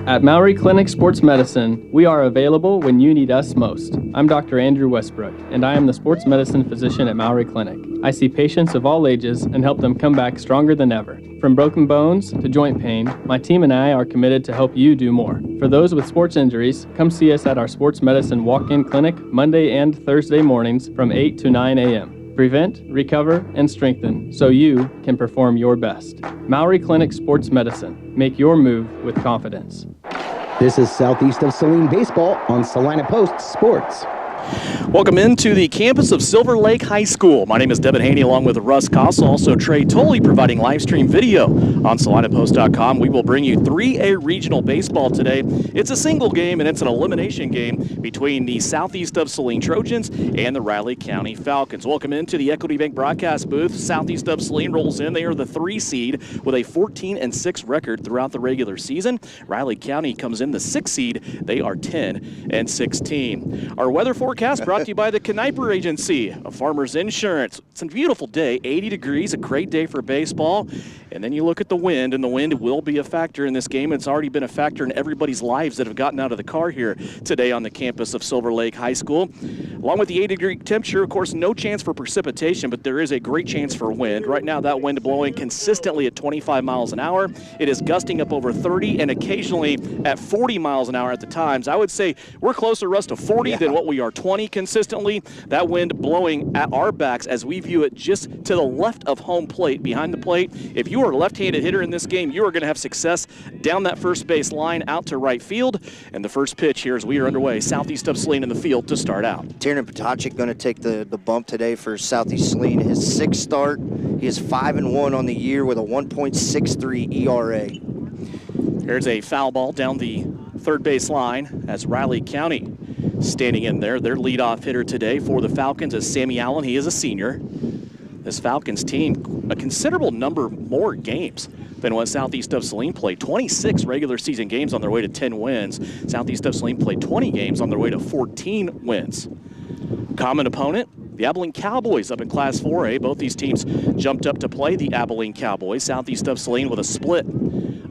At Maury Clinic Sports Medicine, we are available when you need us most. I'm Dr. Andrew Westbrook, and I am the sports medicine physician at Maury Clinic. I see patients of all ages and help them come back stronger than ever. From broken bones to joint pain, my team and I are committed to help you do more. For those with sports injuries, come see us at our sports medicine walk-in clinic Monday and Thursday mornings from 8 to 9 a.m. Prevent, recover, and strengthen so you can perform your best. Maury Clinic Sports Medicine. Make your move with confidence. This is Southeast of Saline Baseball on Salina Post Sports. Welcome into the campus of Silver Lake High School. My name is Devin Haney along with Russ Kossel, also Trey Tolley providing live stream video on SalinaPost.com. We will bring you 3A regional baseball today. It's a single game and it's an elimination game between the Southeast of Saline Trojans and the Riley County Falcons. Welcome into the Equity Bank broadcast booth. Southeast of Saline rolls in. They are the 3 seed with a 14-6 record throughout the regular season. Riley County comes in the 6 seed. They are 10-16. Our weather forecast brought to you by the Kniper Agency of Farmers Insurance. It's a beautiful day, 80 degrees, a great day for baseball. And then you look at the wind, and the wind will be a factor in this game. It's already been a factor in everybody's lives that have gotten out of the car here today on the campus of Silver Lake High School. Along with the 80-degree temperature, of course, no chance for precipitation, but there is a great chance for wind. Right now, that wind blowing consistently at 25 miles an hour. It is gusting up over 30 and occasionally at 40 miles an hour at the times. I would say we're closer, Russ, to 40 than what we are 20 consistently. That wind blowing at our backs as we view it just to the left of home plate, behind the plate. If you are a left-handed hitter in this game, you are going to have success down that first base line out to right field. And the first pitch here as we are underway, Southeast of Saline in the field to start out. Tiernan Potocik going to take the bump today for Southeast Saline. His 6th start. He is 5-1 on the year with a 1.63 ERA. There's a foul ball down the third base line as Riley County standing in there. Their leadoff hitter today for the Falcons is Sammy Allen. He is a senior. This Falcons team, a considerable number more games than what Southeast of Saline played. 26 regular season games on their way to 10 wins. Southeast of Saline played 20 games on their way to 14 wins. Common opponent, the Abilene Cowboys up in Class 4A. Both these teams jumped up to play the Abilene Cowboys. Southeast of Saline with a split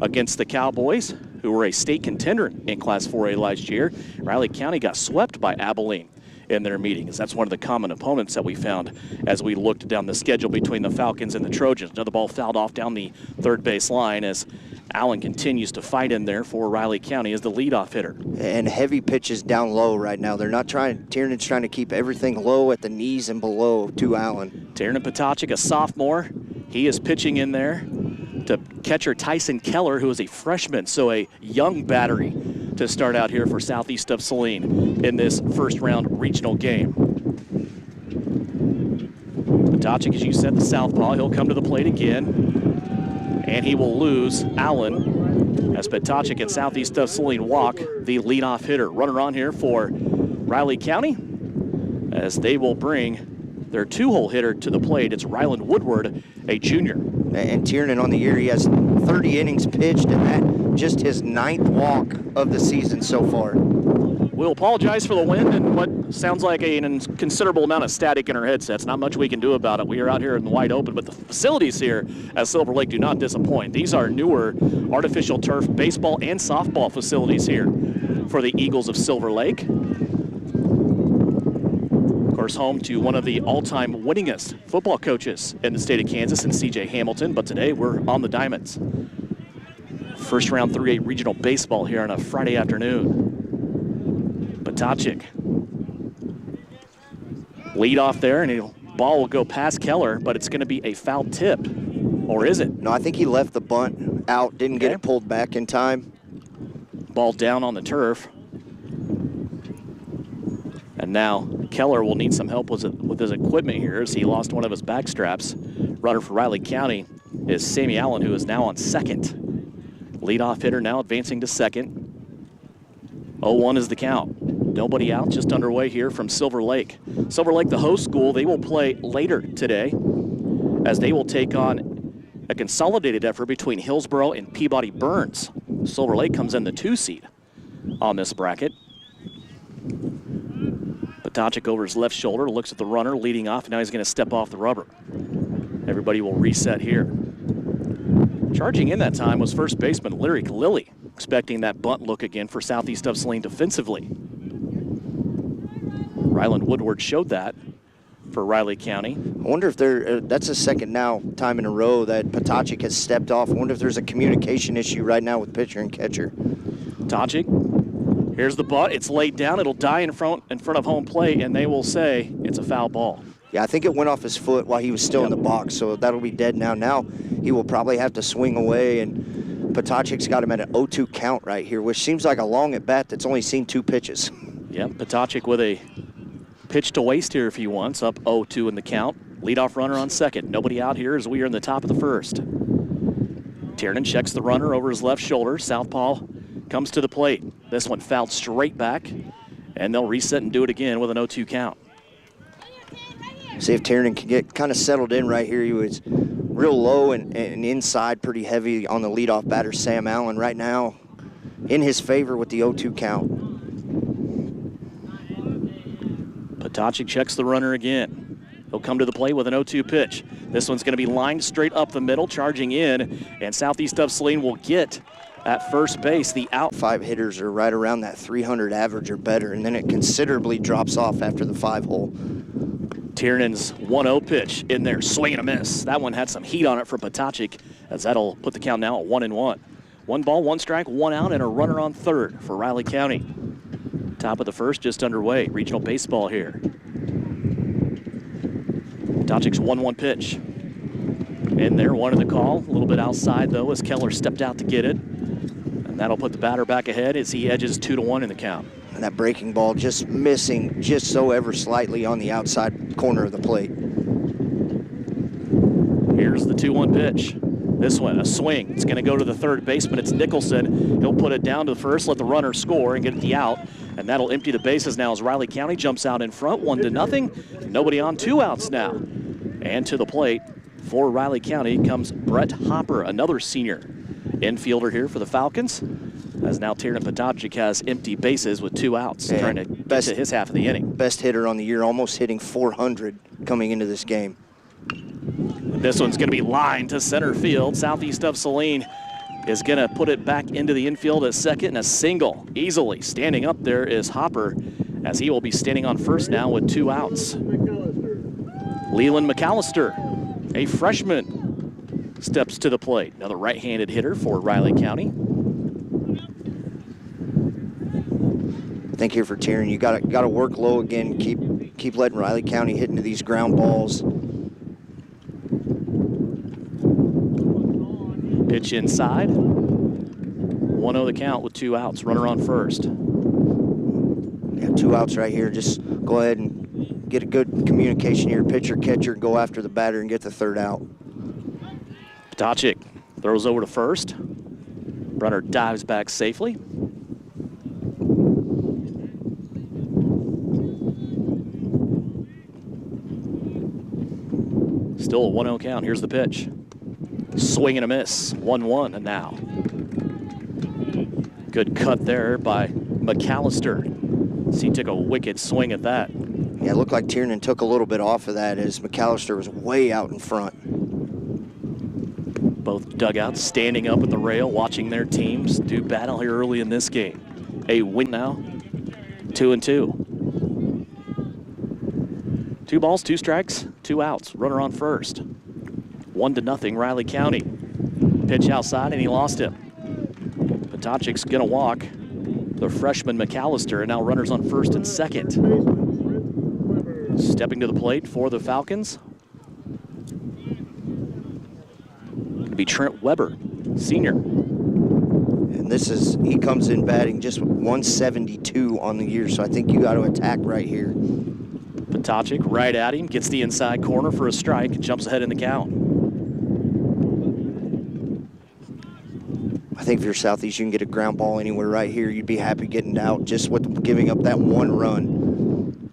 against the Cowboys, who were a state contender in Class 4A last year. Riley County got swept by Abilene in their meetings. That's one of the common opponents that we found as we looked down the schedule between the Falcons and the Trojans. Another ball fouled off down the third base line as Allen continues to fight in there for Riley County as the leadoff hitter. And heavy pitches down low right now. They're not trying, Tiernan's trying to keep everything low at the knees and below to Allen. Tiernan Potocik, a sophomore, he is pitching in there to catcher Tyson Keller, who is a freshman, so a young battery to start out here for Southeast of Saline in this first round regional game. Potocik, as you said, the southpaw, he'll come to the plate again, and he will lose Allen as Potocik and Southeast of Saline walk the leadoff hitter. Runner on here for Riley County as they will bring their 2-hole hitter to the plate. It's Ryland Woodward, a junior. And Tiernan on the year, he has 30 innings pitched, and that just his 9th walk of the season so far. We'll apologize for the wind and what sounds like a considerable amount of static in our headsets. Not much we can do about it. We are out here in the wide open, but the facilities here at Silver Lake do not disappoint. These are newer artificial turf baseball and softball facilities here for the Eagles of Silver Lake. Of course, home to one of the all-time winningest football coaches in the state of Kansas in C.J. Hamilton, but today we're on the diamonds. First round 3A regional baseball here on a Friday afternoon. Potocik. Lead off there, and the ball will go past Keller, but it's going to be a foul tip. Or is it? No, I think he left the bunt out, didn't get it pulled back in time. Ball down on the turf. And now Keller will need some help with his equipment here as he lost one of his back straps. Runner for Riley County is Sammy Allen, who is now on second. Leadoff hitter now advancing to second. 0-1 is the count. Nobody out, just underway here from Silver Lake. Silver Lake, the host school, they will play later today as they will take on a consolidated effort between Hillsboro and Peabody Burns. Silver Lake comes in the 2 seed on this bracket. Potocik over his left shoulder, looks at the runner leading off, and now he's going to step off the rubber. Everybody will reset here. Charging in that time was first baseman Lyric Lilly. expecting that bunt look again for Southeast of Saline defensively. Ryland Woodward showed that for Riley County. I wonder if that's the second time in a row that Potocik has stepped off. I wonder if there's a communication issue right now with pitcher and catcher. Potocik, here's the bunt. It's laid down. It'll die in front of home plate, and they will say it's a foul ball. Yeah, I think it went off his foot while he was still in the box, so that'll be dead now. Now he will probably have to swing away, and Potocik's got him at an 0-2 count right here, which seems like a long at bat that's only seen 2 pitches. Yep, Potocik with a pitch to waste here if he wants, up 0-2 in the count. Leadoff runner on second. Nobody out here as we are in the top of the first. Tiernan checks the runner over his left shoulder. Southpaw comes to the plate. This one fouled straight back, and they'll reset and do it again with an 0-2 count. See if Tiernan can get kind of settled in right here. He was real low and inside pretty heavy on the leadoff batter, Sam Allen, right now in his favor with the 0-2 count. Potocik checks the runner again. He'll come to the plate with an 0-2 pitch. This one's going to be lined straight up the middle, charging in, and Southeast of Saline will get at first base the out. 5 hitters are right around that 300 average or better, and then it considerably drops off after the 5-hole. Tiernan's 1-0 pitch in there, swing and a miss. That one had some heat on it for Potocik, as that'll put the count now at 1-1. 1 ball, 1 strike, 1 out, and a runner on third for Riley County. Top of the first just underway. Regional baseball here. Potocik's 1-1 pitch. In there, one in the call. A little bit outside, though, as Keller stepped out to get it. And that'll put the batter back ahead as he edges 2-1 in the count. And that breaking ball just missing just so ever slightly on the outside corner of the plate. Here's the 2-1 pitch. This one, a swing. It's going to go to the third baseman. It's Nicholson. He'll put it down to the first, let the runner score, and get the out. And that'll empty the bases now as Riley County jumps out in front, 1-0. Nobody on, 2 outs now. And to the plate for Riley County comes Brett Hopper, another senior infielder here for the Falcons. As now Tiernan Potocik has empty bases with 2 outs, trying to get to his half of the inning. Best hitter on the year, almost hitting 400 coming into this game. This one's going to be lined to center field. Southeast of Saline is going to put it back into the infield at second, and a single easily. Standing up there is Hopper, as he will be standing on first now with 2 outs. Leland McAllister, a freshman, steps to the plate. Another right-handed hitter for Riley County. I think here for Tiernan, you got to work low again. Keep letting Riley County hit into these ground balls. Pitch inside. 1-0 the count with 2 outs. Runner on first. Yeah, 2 outs right here. Just go ahead and get a good communication here. Pitcher, catcher, go after the batter and get the 3rd out. Potocik throws over to first. Runner dives back safely. Still a 1-0 count. Here's the pitch. Swing and a miss. 1-1 and now. Good cut there by McAllister. So he took a wicked swing at that. Yeah, it looked like Tiernan took a little bit off of that as McAllister was way out in front. Both dugouts standing up at the rail, watching their teams do battle here early in this game. A win now. 2-2. 2 balls, 2 strikes, 2 outs. Runner on first. 1-0 Riley County. Pitch outside and he lost him. Potocik's gonna walk the freshman McAllister, and now runners on first and second. Stepping to the plate for the Falcons. Gonna be Trent Weber, senior. And he comes in batting just 172 on the year, so I think you got to attack right here. Potocik right at him, gets the inside corner for a strike, and jumps ahead in the count. I think if you're Southeast, you can get a ground ball anywhere right here. You'd be happy getting out just with giving up that 1 run.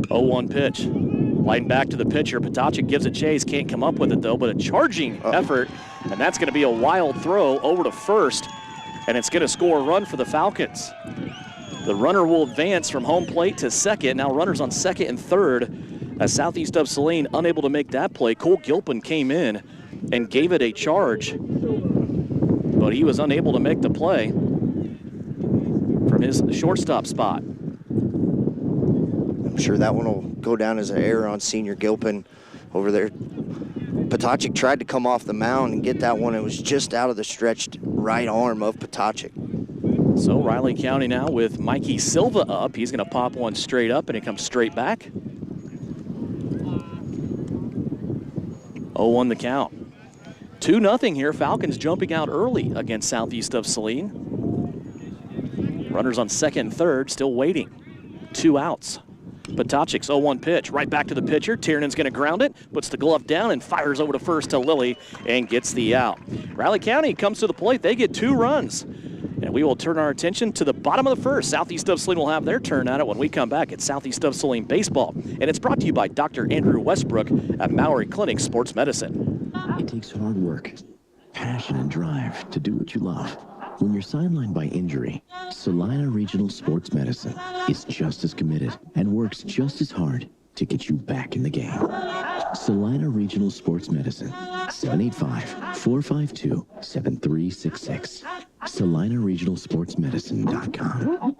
0-1 pitch. Line back to the pitcher. Potocik gives it chase. Can't come up with it, though, but a charging effort. And that's going to be a wild throw over to first. And it's going to score a run for the Falcons. The runner will advance from home plate to second. Now runners on second and third. As Southeast of Saline unable to make that play, Cole Gilpin came in and gave it a charge. but he was unable to make the play from his shortstop spot. I'm sure that one will go down as an error on senior Gilpin over there. Potocik tried to come off the mound and get that one. It was just out of the stretched right arm of Potocik. So Riley County now with Mikey Silva up. He's going to pop one straight up, and it comes straight back. 0-1 the count. 2-0 here. Falcons jumping out early against Southeast of Saline. Runners on second and third, still waiting. 2 outs. Potocik's 0-1 pitch, right back to the pitcher. Tiernan's going to ground it, puts the glove down and fires over to first to Lilly and gets the out. Riley County comes to the plate. They get 2 runs. And we will turn our attention to the bottom of the first. Southeast of Saline will have their turn at it when we come back at Southeast of Saline Baseball. And it's brought to you by Dr. Andrew Westbrook at Maury Clinic Sports Medicine. It takes hard work, passion, and drive to do what you love. When you're sidelined by injury, Salina Regional Sports Medicine is just as committed and works just as hard to get you back in the game. Salina Regional Sports Medicine, 785-452-7366. SalinaRegionalSportsMedicine.com.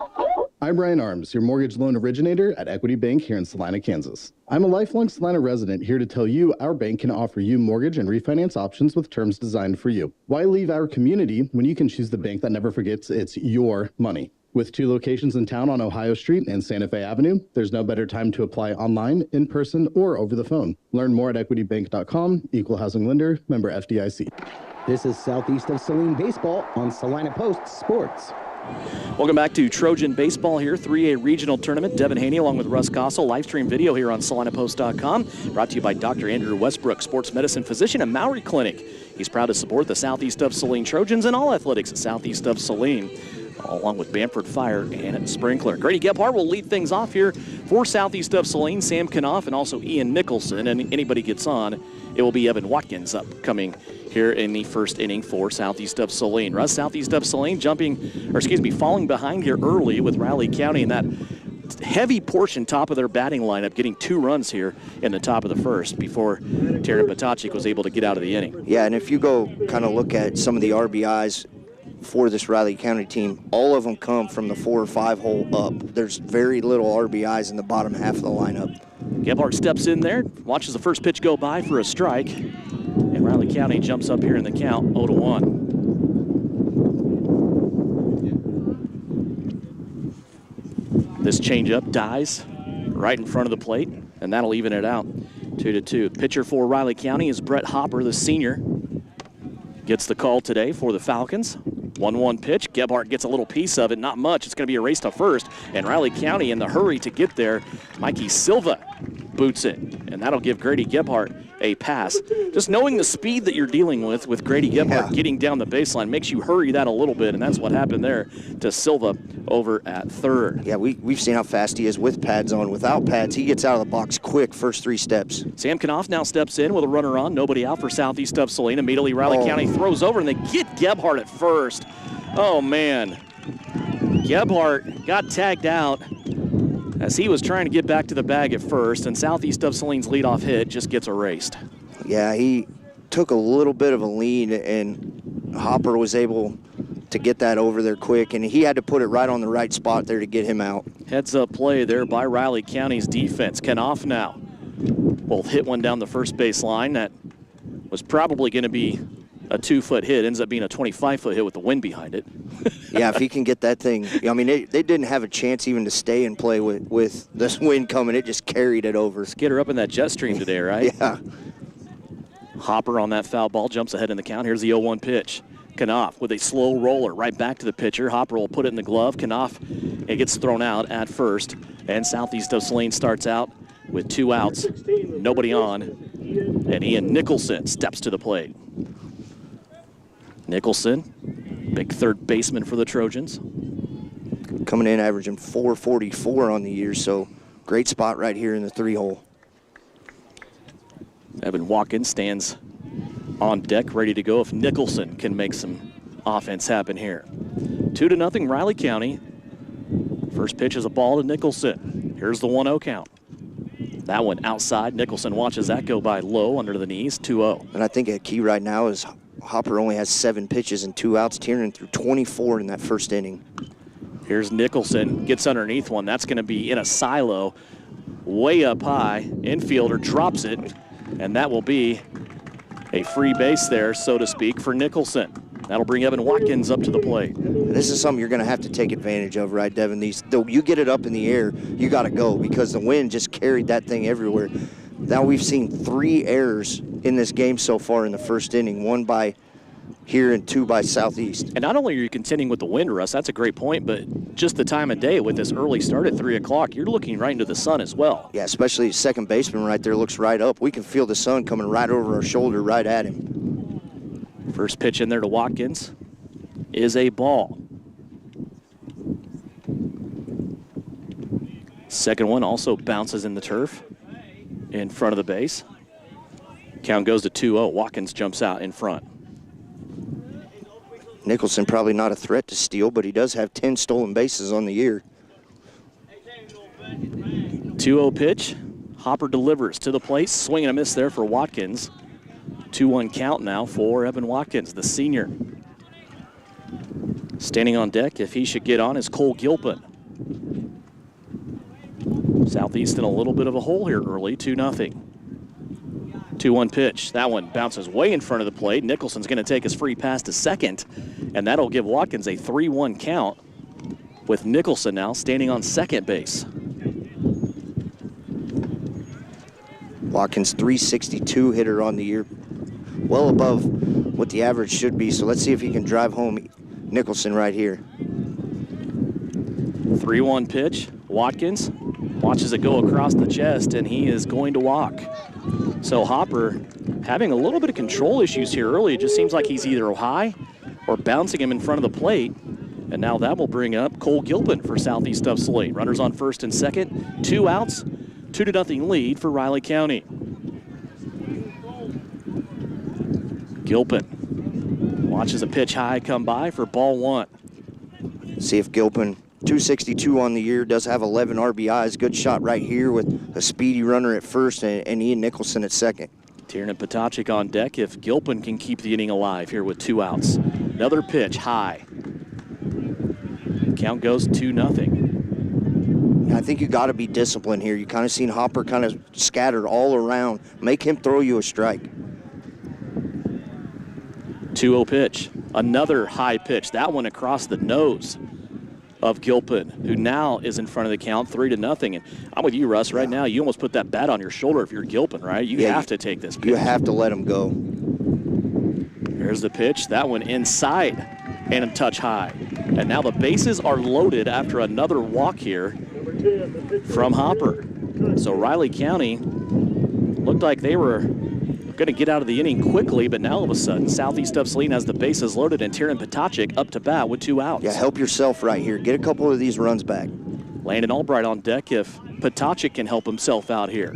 I'm Brian Arms, your mortgage loan originator at Equity Bank here in Salina, Kansas. I'm a lifelong Salina resident here to tell you our bank can offer you mortgage and refinance options with terms designed for you. Why leave our community when you can choose the bank that never forgets it's your money? With 2 locations in town on Ohio Street and Santa Fe Avenue, there's no better time to apply online, in person, or over the phone. Learn more at equitybank.com, equal housing lender, member FDIC. This is Southeast of Saline Baseball on Salina Post Sports. Welcome back to Trojan Baseball here, 3A Regional Tournament. Devin Haney along with Russ Kossel. Live stream video here on SalinaPost.com. Brought to you by Dr. Andrew Westbrook, sports medicine physician at Maury Clinic. He's proud to support the Southeast of Saline Trojans and all athletics at Southeast of Saline, along with Bamford Fire and Sprinkler. Grady Gebhardt will lead things off here for Southeast of Saline. Sam Knopf and also Ian Nicholson. And anybody gets on, it will be Evan Watkins up coming here in the first inning for Southeast of Saline. Russ, Southeast of Saline falling behind here early with Riley County in that heavy portion top of their batting lineup, getting 2 runs here in the top of the first before Terran Potocik was able to get out of the inning. Yeah, and if you go kind of look at some of the RBIs for this Riley County team, all of them come from the 4 or 5 hole up. There's very little RBIs in the bottom half of the lineup. Gebhardt steps in there, watches the first pitch go by for a strike, and Riley County jumps up here in the count, 0-1. This changeup dies right in front of the plate, and that'll even it out, 2-2. Pitcher for Riley County is Brett Hopper, the senior. Gets the call today for the Falcons. 1-1 pitch. Gebhardt gets a little piece of it, not much. It's going to be a race to first, and Riley County in the hurry to get there. Mikey Silva boots it, and that'll give Grady Gebhardt a pass. Just knowing the speed that you're dealing with Grady Gebhardt getting down the baseline makes you hurry that a little bit, and that's what happened there to Silva over at third. Yeah, we've seen how fast he is with pads on. Without pads, he gets out of the box quick first 3 steps. Sam Knopf now steps in with a runner on, nobody out for Southeast of Saline. Immediately Riley County throws over, and they get Gebhardt at first. Oh, man. Gebhardt got tagged out as he was trying to get back to the bag at first, and Southeast of Saline's leadoff hit just gets erased. Yeah, he took a little bit of a lead, and Hopper was able to get that over there quick, and he had to put it right on the right spot there to get him out. Heads up play there by Riley County's defense. Knopf now both hit one down the first base line. That was probably going to be a 2-foot hit. Ends up being a 25-foot hit with the wind behind it. Yeah, if he can get that thing. I mean, they didn't have a chance even to stay and play with this wind coming. It just carried it over. Let's get her up in that jet stream today, right? Yeah. Hopper on that foul ball jumps ahead in the count. Here's the 0-1 pitch. Knopf with a slow roller right back to the pitcher. Hopper will put it in the glove. Knopf, it gets thrown out at first. And Southeast of Saline starts out with 2 outs, nobody on. And Ian Nicholson steps to the plate. Nicholson, big third baseman for the Trojans. Coming in averaging .444 on the year, so great spot right here in the 3-hole. Evan Watkins stands on deck, ready to go if Nicholson can make some offense happen here. 2-0 Riley County. First pitch is a ball to Nicholson. Here's the 1-0 count. That one outside. Nicholson watches that go by low under the knees, 2-0. And I think a key right now is Hopper only has 7 pitches and 2 outs. Tiernan threw 24 in that first inning. Here's Nicholson, gets underneath one. That's going to be in a silo, way up high. Infielder drops it, and that will be a free base there, so to speak, for Nicholson. That'll bring Evan Watkins up to the plate. This is something you're going to have to take advantage of, right, Devin? Though you get it up in the air, you got to go because the wind just carried that thing everywhere. Now we've seen 3 errors in this game so far in the first inning, 1 by here and 2 by Southeast. And not only are you contending with the wind, Russ, that's a great point, but just the time of day with this early start at 3 o'clock, you're looking right into the sun as well. Yeah, especially second baseman right there looks right up. We can feel the sun coming right over our shoulder, right at him. First pitch in there to Watkins is a ball. Second one also bounces in the turf in front of the base. Count goes to 2-0. Watkins jumps out in front. Nicholson probably not a threat to steal, but he does have 10 stolen bases on the year. 2-0 pitch. Hopper delivers to the plate. Swing and a miss there for Watkins. 2-1 count now for Evan Watkins, the senior. Standing on deck, if he should get on, is Cole Gilpin. Southeast in a little bit of a hole here early, 2-0. 2-1 pitch. That one bounces way in front of the plate. Nicholson's going to take his free pass to second, and that'll give Watkins a 3-1 count with Nicholson now standing on second base. Watkins, 362 hitter on the year, well above what the average should be. So let's see if he can drive home Nicholson right here. 3-1 pitch. Watkins watches it go across the chest, and he is going to walk. So Hopper having a little bit of control issues here early. It just seems like he's either high or bouncing him in front of the plate. And now that will bring up Cole Gilpin for Southeast of Saline. Runners on first and second, 2 outs, 2-0 lead for Riley County. Gilpin watches a pitch high come by for ball 1. See if Gilpin, 262 on the year, does have 11 RBIs. Good shot right here with a speedy runner at first and Ian Nicholson at second. Tiernan Potocik on deck if Gilpin can keep the inning alive here with 2 outs. Another pitch high. Count goes 2-0. I think you got to be disciplined here. You kind of seen Hopper kind of scattered all around. Make him throw you a strike. 2-0 pitch. Another high pitch. That one across the nose of Gilpin, who now is in front of the count 3-0. And I'm with you, Russ. Right now, you almost put that bat on your shoulder if you're Gilpin, right? You have to take this pitch. You have to let him go. There's the pitch. That one inside and a touch high. And now the bases are loaded after another walk here from Hopper. So Riley County looked like they were going to get out of the inning quickly, but now all of a sudden, Southeast of Saline has the bases loaded and Tiernan Potocik up to bat with 2 outs. Yeah, help yourself right here. Get a couple of these runs back. Landon Albright on deck if Potocik can help himself out here.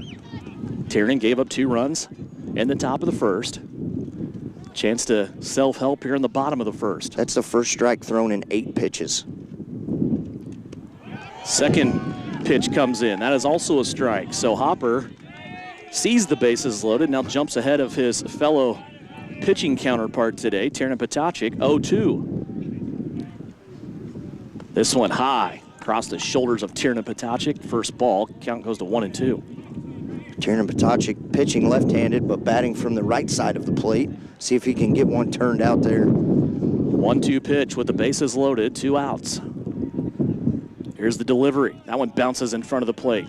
Tiernan gave up 2 runs in the top of the first. Chance to self-help here in the bottom of the first. That's the first strike thrown in 8 pitches. Second pitch comes in. That is also a strike. So Hopper sees the bases loaded, now jumps ahead of his fellow pitching counterpart today, Tiernan Potocik, 0-2. This one high, across the shoulders of Tiernan Potocik. First ball, count goes to 1-2. Tiernan Potocik pitching left-handed, but batting from the right side of the plate. See if he can get one turned out there. 1-2 pitch with the bases loaded, 2 outs. Here's the delivery. That one bounces in front of the plate.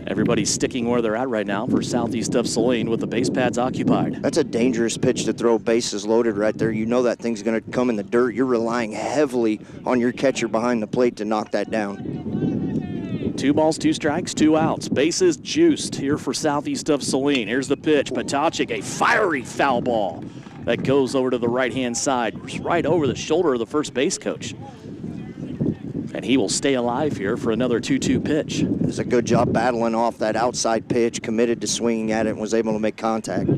Everybody's sticking where they're at right now for Southeast of Saline with the base pads occupied. That's a dangerous pitch to throw, bases loaded right there. You know that thing's going to come in the dirt. You're relying heavily on your catcher behind the plate to knock that down. 2 balls, 2 strikes, 2 outs. Bases juiced here for Southeast of Saline. Here's the pitch. Potocik, a fiery foul ball that goes over to the right-hand side, right over the shoulder of the first base coach. And he will stay alive here for another 2-2 pitch. It's a good job battling off that outside pitch, committed to swinging at it, and was able to make contact.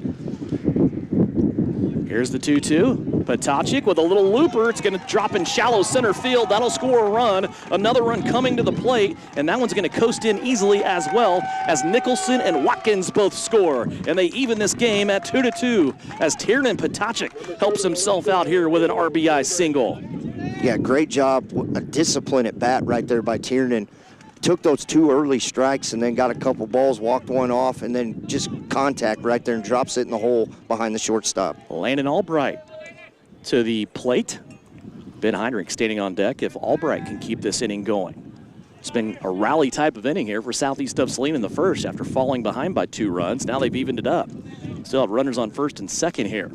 Here's the 2-2. Potacik with a little looper. It's going to drop in shallow center field. That'll score a run. Another run coming to the plate, and that one's going to coast in easily as well as Nicholson and Watkins both score. And they even this game at 2-2 as Tiernan Potacik helps himself out here with an RBI single. Yeah, great job. A discipline at bat right there by Tiernan. Took those 2 early strikes and then got a couple balls, walked one off, and then just contact right there and drops it in the hole behind the shortstop. Landon Albright to the plate. Ben Heinrich standing on deck if Albright can keep this inning going. It's been a rally type of inning here for Southeast of Saline in the first after falling behind by 2 runs. Now they've evened it up. Still have runners on first and second here.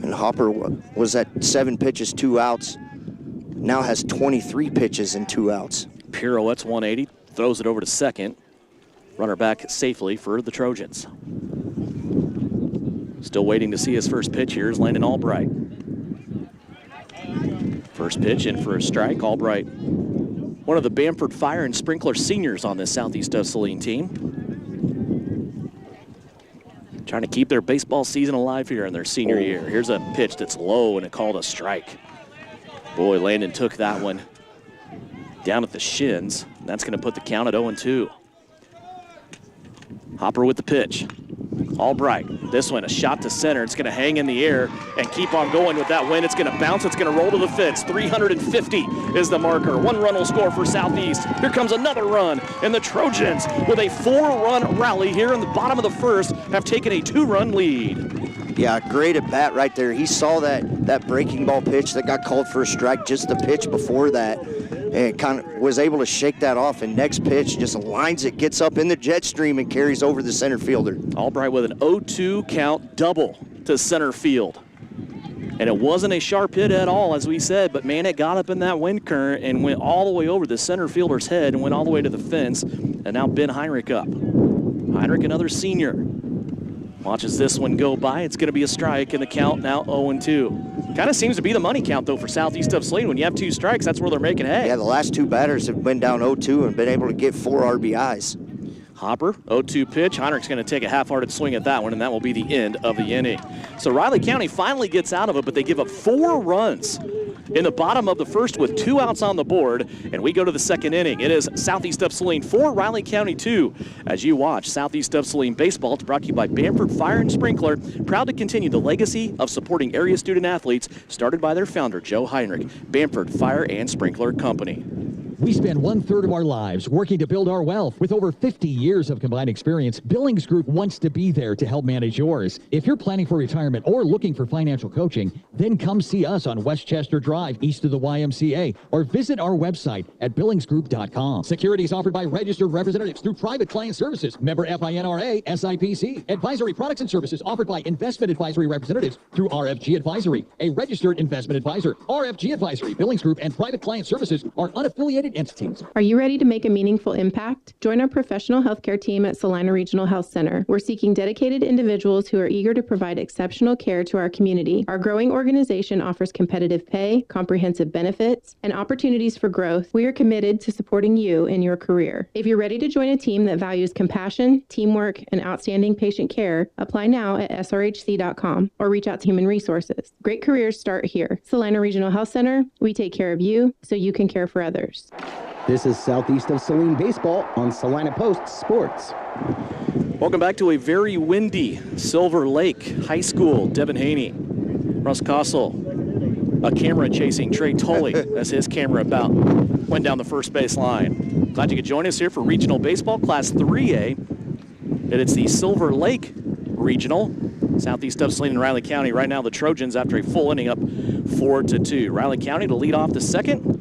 And Hopper was at 7 pitches, 2 outs. Now has 23 pitches and 2 outs. Pirouettes 180, throws it over to second. Runner back safely for the Trojans. Still waiting to see his first pitch here is Landon Albright. First pitch in for a strike. Albright, one of the Bamford Fire and Sprinkler seniors on this Southeast of Saline team. Trying to keep their baseball season alive here in their senior year. Here's a pitch that's low and it called a strike. Boy, Landon took that one down at the shins. That's going to put the count at 0-2. Hopper with the pitch. Albright, this one a shot to center. It's going to hang in the air and keep on going with that wind. It's going to bounce. It's going to roll to the fence. 350 is the marker. 1 run will score for Southeast. Here comes another run, and the Trojans, with a 4-run rally here in the bottom of the first, have taken a 2-run lead. Yeah, great at bat right there. He saw that breaking ball pitch that got called for a strike just the pitch before that, and kind of was able to shake that off. And next pitch just lines it, gets up in the jet stream, and carries over the center fielder. Albright with an 0-2 count double to center field. And it wasn't a sharp hit at all, as we said, but man, it got up in that wind current and went all the way over the center fielder's head and went all the way to the fence. And now Ben Heinrich up. Heinrich, another senior. Watches this one go by. It's going to be a strike, and the count now 0-2. Kind of seems to be the money count, though, for Southeast of Saline. When you have 2 strikes, that's where they're making hay. Yeah, the last 2 batters have been down 0-2 and been able to get 4 RBIs. Hopper, 0-2 pitch. Heinrich's going to take a half-hearted swing at that one, and that will be the end of the inning. So Riley County finally gets out of it, but they give up 4 runs in the bottom of the first with 2 outs on the board, and we go to the second inning. It is Southeast of Saline 4, Riley County 2. As you watch Southeast of Saline baseball, it's brought to you by Bamford Fire and Sprinkler, proud to continue the legacy of supporting area student athletes started by their founder, Joe Heinrich, Bamford Fire and Sprinkler Company. We spend 1/3 of our lives working to build our wealth. With over 50 years of combined experience, Billings Group wants to be there to help manage yours. If you're planning for retirement or looking for financial coaching, then come see us on Westchester Drive, east of the YMCA, or visit our website at billingsgroup.com. Securities offered by registered representatives through Private Client Services, member FINRA, SIPC. Advisory products and services offered by investment advisory representatives through RFG Advisory, a registered investment advisor. RFG Advisory, Billings Group, and Private Client Services are unaffiliated entities. Are you ready to make a meaningful impact? Join our professional healthcare team at Salina Regional Health Center. We're seeking dedicated individuals who are eager to provide exceptional care to our community. Our growing organization offers competitive pay, comprehensive benefits, and opportunities for growth. We are committed to supporting you in your career. If you're ready to join a team that values compassion, teamwork, and outstanding patient care, apply now at srhc.com or reach out to Human Resources. Great careers start here. Salina Regional Health Center, we take care of you so you can care for others. This is Southeast of Saline Baseball on Salina Post Sports. Welcome back to a very windy Silver Lake High School. Devin Haney, Russ Kossel, a camera chasing Trey Tully as his camera about went down the first base line. Glad you could join us here for Regional Baseball Class 3A. And it's the Silver Lake Regional. Southeast of Saline and Riley County. Right now the Trojans, after a full inning, up 4-2. Riley County to lead off the second.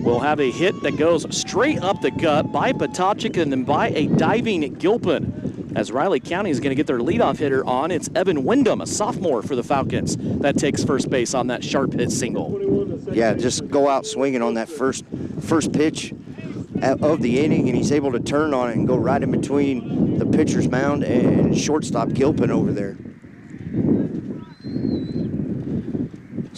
We'll have a hit that goes straight up the gut by Potacik and then by a diving Gilpin. As Riley County is going to get their leadoff hitter on, it's Evan Wyndham, a sophomore for the Falcons, that takes first base on that sharp hit single. Yeah, just go out swinging on that first pitch of the inning, and he's able to turn on it and go right in between the pitcher's mound and shortstop Gilpin over there.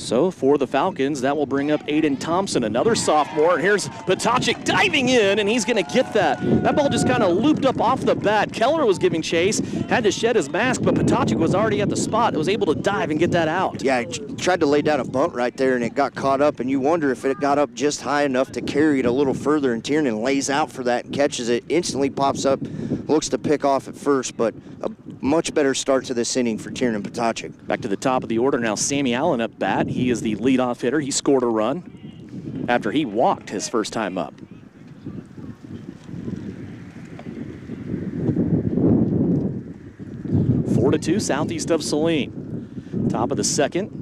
So for the Falcons, that will bring up Aiden Thompson, another sophomore. And here's Potacik diving in, and he's going to get that. That ball just kind of looped up off the bat. Keller was giving chase, had to shed his mask, but Potacik was already at the spot. It was able to dive and get that out. Yeah, he tried to lay down a bunt right there, and it got caught up, and you wonder if it got up just high enough to carry it a little further, and Tiernan lays out for that and catches it, instantly pops up, looks to pick off at first, but a much better start to this inning for Tiernan Potacik. Back to the top of the order now, Sammy Allen up bat. He is the leadoff hitter. He scored a run after he walked his first time up. Four to 2, southeast of Saline. Top of the second.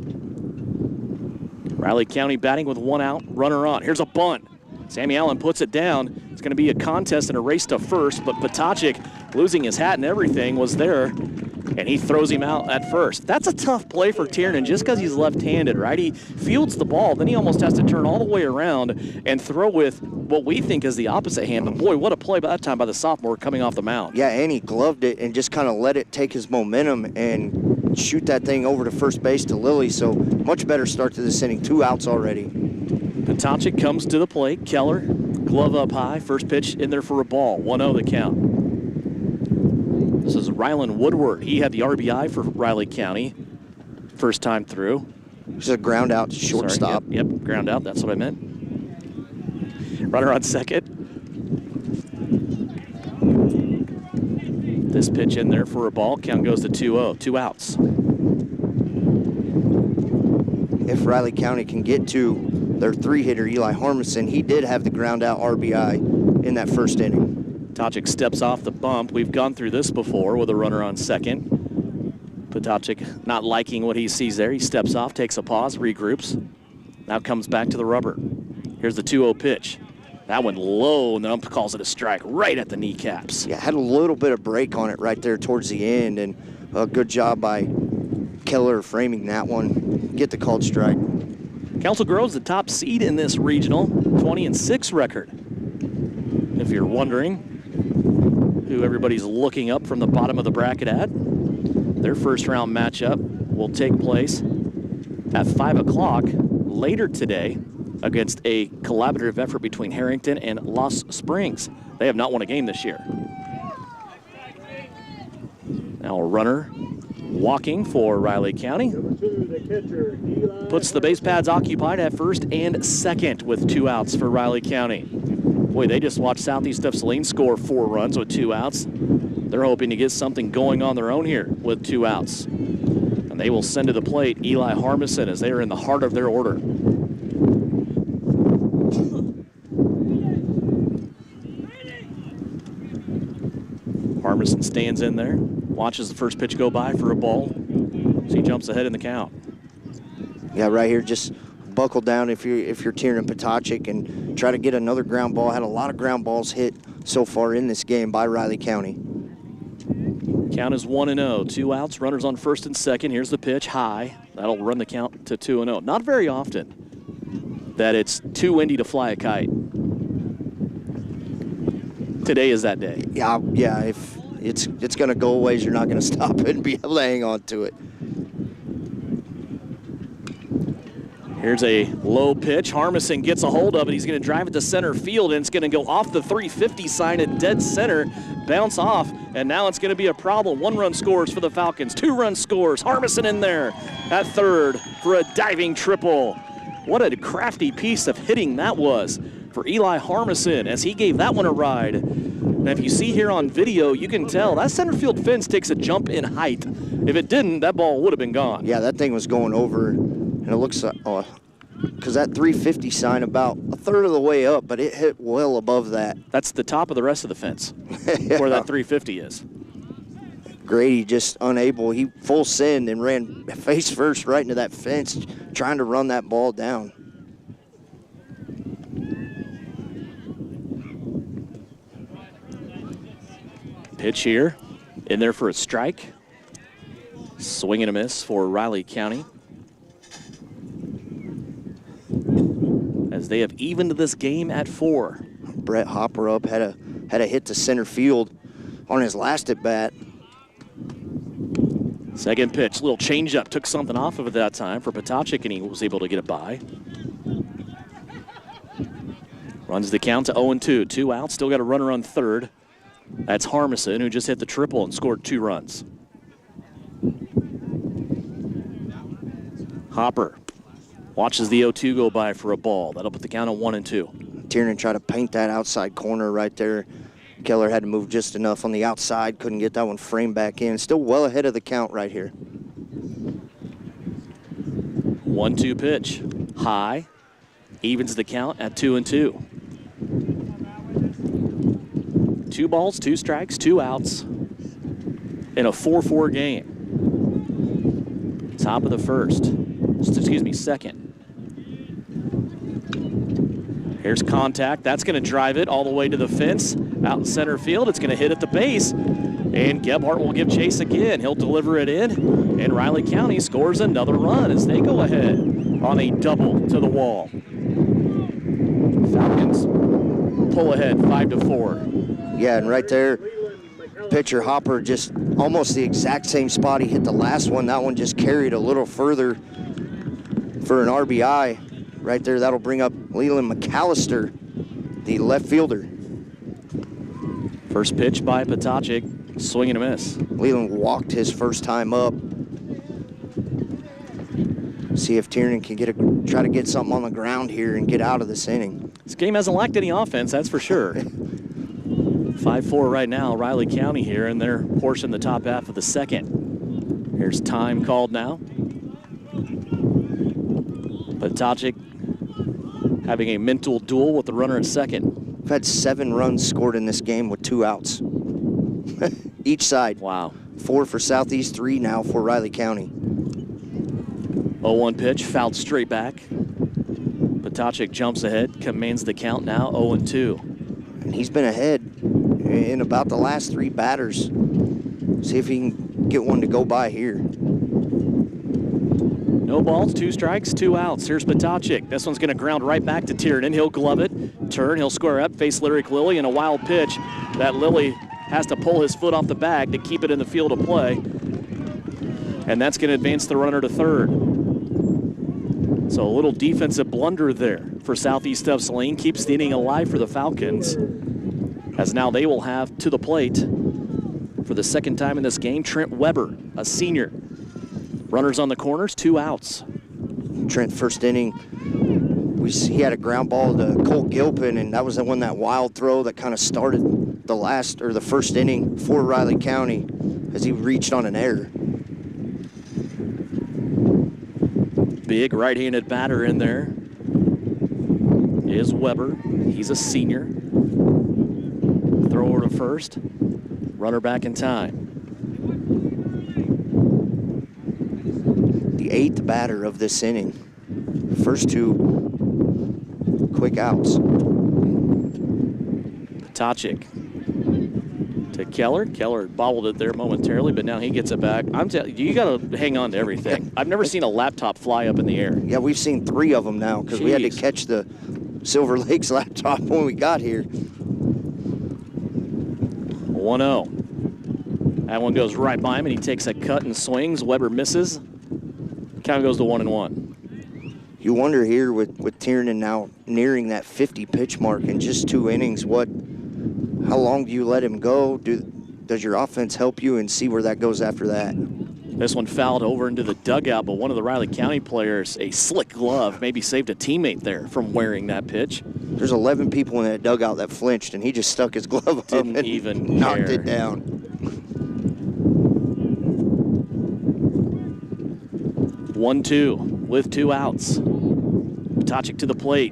Riley County batting with one out, runner on. Here's a bunt. Sammy Allen puts it down. It's going to be a contest and a race to first, but Potacik, losing his hat and everything, was there, and he throws him out at first. That's a tough play for Tiernan just because he's left-handed, right? He fields the ball, then he almost has to turn all the way around and throw with what we think is the opposite hand. But boy, what a play by that time by the sophomore coming off the mound. Yeah, and he gloved it and just kind of let it take his momentum and shoot that thing over to first base to Lilly. So much better start to this inning. 2 outs already. Potacik comes to the plate. Keller, glove up high. First pitch in there for a ball. 1-0 the count. This is Rylan Woodward. He had the RBI for Riley County first time through. Just a ground out to shortstop. Yep, ground out. That's what I meant. Runner on second. This pitch in there for a ball. Count goes to 2-0. 2 outs. If Riley County can get to their 3-hitter, Eli Harmison, he did have the ground out RBI in that first inning. Potacik steps off the bump. We've gone through this before with a runner on second. Potacik not liking what he sees there. He steps off, takes a pause, regroups. Now comes back to the rubber. Here's the 2-0 pitch. That one low, and the ump calls it a strike right at the kneecaps. Yeah, had a little bit of break on it right there towards the end, and a good job by Keller framing that one. Get the called strike. Council Grove's the top seed in this regional, 20-6 record. If you're wondering who everybody's looking up from the bottom of the bracket at, their first round matchup will take place at 5 o'clock later today against a collaborative effort between Harrington and Los Springs. They have not won a game this year. Now a runner walking for Riley County. Puts the base pads occupied at first and second with 2 outs for Riley County. Boy, they just watched Southeast of Saline score 4 runs with 2 outs. They're hoping to get something going on their own here with 2 outs. And they will send to the plate Eli Harmison as they are in the heart of their order. Harmison stands in there, watches the first pitch go by for a ball. So he jumps ahead in the count. Yeah, right here, just buckle down if you're Tiernan Potacik and try to get another ground ball. Had a lot of ground balls hit so far in this game by Riley County. Count is 1-0, 2 outs, runners on first and second. Here's the pitch, high. That'll run the count to 2-0. Not very often that it's too windy to fly a kite. Today is that day. Yeah, if it's going to go away, you're not going to stop it and be able to hang on to it. Here's a low pitch. Harmison gets a hold of it. He's going to drive it to center field, and it's going to go off the 350 sign at dead center, bounce off, and now it's going to be a problem. 1-run scores for the Falcons. 2-run scores. Harmison in there at third for a diving triple. What a crafty piece of hitting that was for Eli Harmison as he gave that one a ride. And if you see here on video, you can tell that center field fence takes a jump in height. If it didn't, that ball would have been gone. Yeah, that thing was going over, and it looks like, because that 350 sign about a third of the way up, but it hit well above that. That's the top of the rest of the fence, Yeah. where that 350 is. Grady just unable. He full send and ran face first right into that fence, trying to run that ball down. Pitch here, in there for a strike. Swing and a miss for Riley County. As they have evened this game at 4. Brett Hopper up had a hit to center field on his last at bat. Second pitch, little changeup, took something off of it that time for Potacek, and he was able to get it by. Runs the count to 0-2. 2 outs, still got a runner on third. That's Harmison, who just hit the triple and scored 2 runs. Hopper watches the 0-2 go by for a ball. That'll put the count on 1-2. Tiernan tried to paint that outside corner right there. Keller had to move just enough on the outside, couldn't get that one framed back in. Still well ahead of the count right here. 1-2 pitch, high, evens the count at 2-2. 2 balls, 2 strikes, 2 outs in a 4-4 game. Top of the first, excuse me, second. Here's contact. That's going to drive it all the way to the fence. Out in center field, it's going to hit at the base. And Gebhardt will give chase again. He'll deliver it in. And Riley County scores another run as they go ahead on a double to the wall. Falcons pull ahead 5-4. Yeah, and right there, pitcher Hopper just almost the exact same spot he hit the last one. That one just carried a little further for an RBI. Right there, that'll bring up Leland McAllister, the left fielder. First pitch by Potacek, swing and a miss. Leland walked his first time up. See if Tiernan can try to get something on the ground here and get out of this inning. This game hasn't lacked any offense, that's for sure. 5-4 right now, Riley County here, and they're portion the top half of the second. Here's time called now. Potacek having a mental duel with the runner at second. We've had 7 runs scored in this game with 2 outs. Each side. Wow. 4 for Southeast, 3 now for Riley County. 0-1 pitch, fouled straight back. Potacek jumps ahead, commands the count now, 0-2. And he's been ahead in about the last 3 batters. See if he can get one to go by here. No balls, 2 strikes, 2 outs. Here's Potacek. This one's going to ground right back to Tiernan. He'll glove it, turn, he'll square up, face Lyric Lilly, and a wild pitch. That Lilly has to pull his foot off the bag to keep it in the field of play. And that's going to advance the runner to third. So a little defensive blunder there for Southeast of Saline. Keeps the inning alive for the Falcons, as now they will have to the plate for the second time in this game, Trent Weber, a senior. Runners on the corners, 2 outs. Trent, first inning, he had a ground ball to Cole Gilpin, and that was the one, that wild throw that kind of started the first inning for Riley County as he reached on an error. Big right-handed batter in there is Weber. He's a senior. Throw over to first. Runner back in time. The 8th batter of this inning. First 2 quick outs. Potacek to Keller. Keller bobbled it there momentarily, but now he gets it back. I'm telling you, you got to hang on to everything. I've never seen a laptop fly up in the air. Yeah, we've seen 3 of them now because we had to catch the Silver Lakes laptop when we got here. 1-0. That one goes right by him, and he takes a cut and swings. Weber misses. Count goes to 1-1. You wonder here with Tiernan now nearing that 50 pitch mark in just 2 innings, how long do you let him go? Does your offense help you, and see where that goes after that? This one fouled over into the dugout, but one of the Riley County players, a slick glove, maybe saved a teammate there from wearing that pitch. There's 11 people in that dugout that flinched, and he just stuck his glove up Didn't and even knocked care. it down. 1-2 with 2 outs. Potacek to the plate,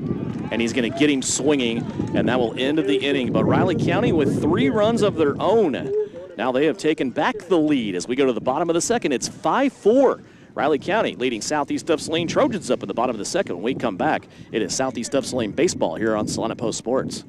and he's going to get him swinging, and that will end the inning. But Riley County with 3 runs of their own. Now they have taken back the lead as we go to the bottom of the second. It's 5-4. Riley County leading Southeast of Saline Trojans up in the bottom of the second. When we come back, it is Southeast of Saline baseball here on Salina Post Sports.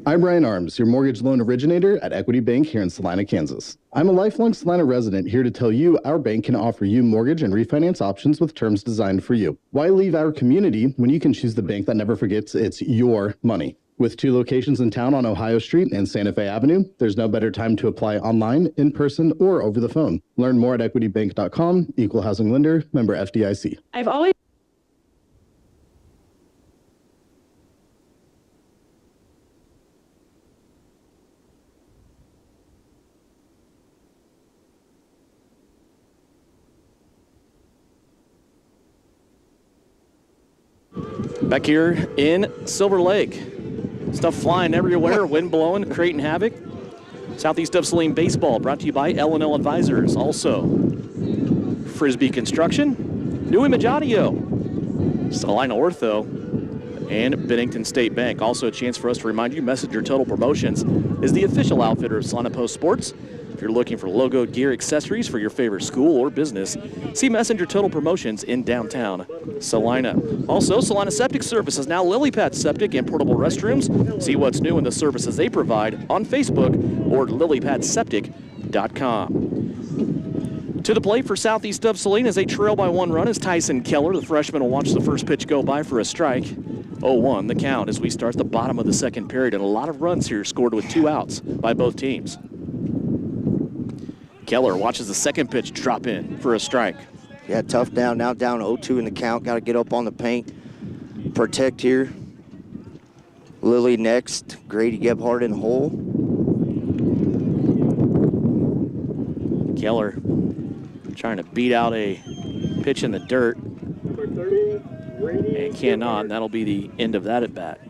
I'm Brian Arms, your mortgage loan originator at Equity Bank here in Salina, Kansas. I'm a lifelong Salina resident here to tell you our bank can offer you mortgage and refinance options with terms designed for you. Why leave our community when you can choose the bank that never forgets it's your money? With 2 locations in town on Ohio Street and Santa Fe Avenue, there's no better time to apply online, in person, or over the phone. Learn more at equitybank.com, equal housing lender, member FDIC. I've always Back here in Silver Lake. Stuff flying everywhere, wind blowing, creating havoc. Southeast of Saline Baseball brought to you by L&L Advisors. Also, Frisbee Construction, New Image Audio, Salina Ortho, and Bennington State Bank. Also a chance for us to remind you, Messenger Total Promotions is the official outfitter of Salina Post Sports. If you're looking for logo, gear, accessories for your favorite school or business, see Messenger Total Promotions in downtown Salina. Also, Salina Septic Services, now Lily Pad Septic and Portable Restrooms. See what's new in the services they provide on Facebook or lilypadseptic.com. To the plate for Southeast of Saline as they trail by 1 run is Tyson Keller. The freshman will watch the first pitch go by for a strike. 0-1 the count as we start the bottom of the second period, and a lot of runs here scored with 2 outs by both teams. Keller watches the second pitch drop in for a strike. Yeah, tough down, now down 0-2 in the count. Got to get up on the paint, protect here. Lily next, Grady Gebhardt in the hole. Keller trying to beat out a pitch in the dirt and cannot, and that'll be the end of that at bat.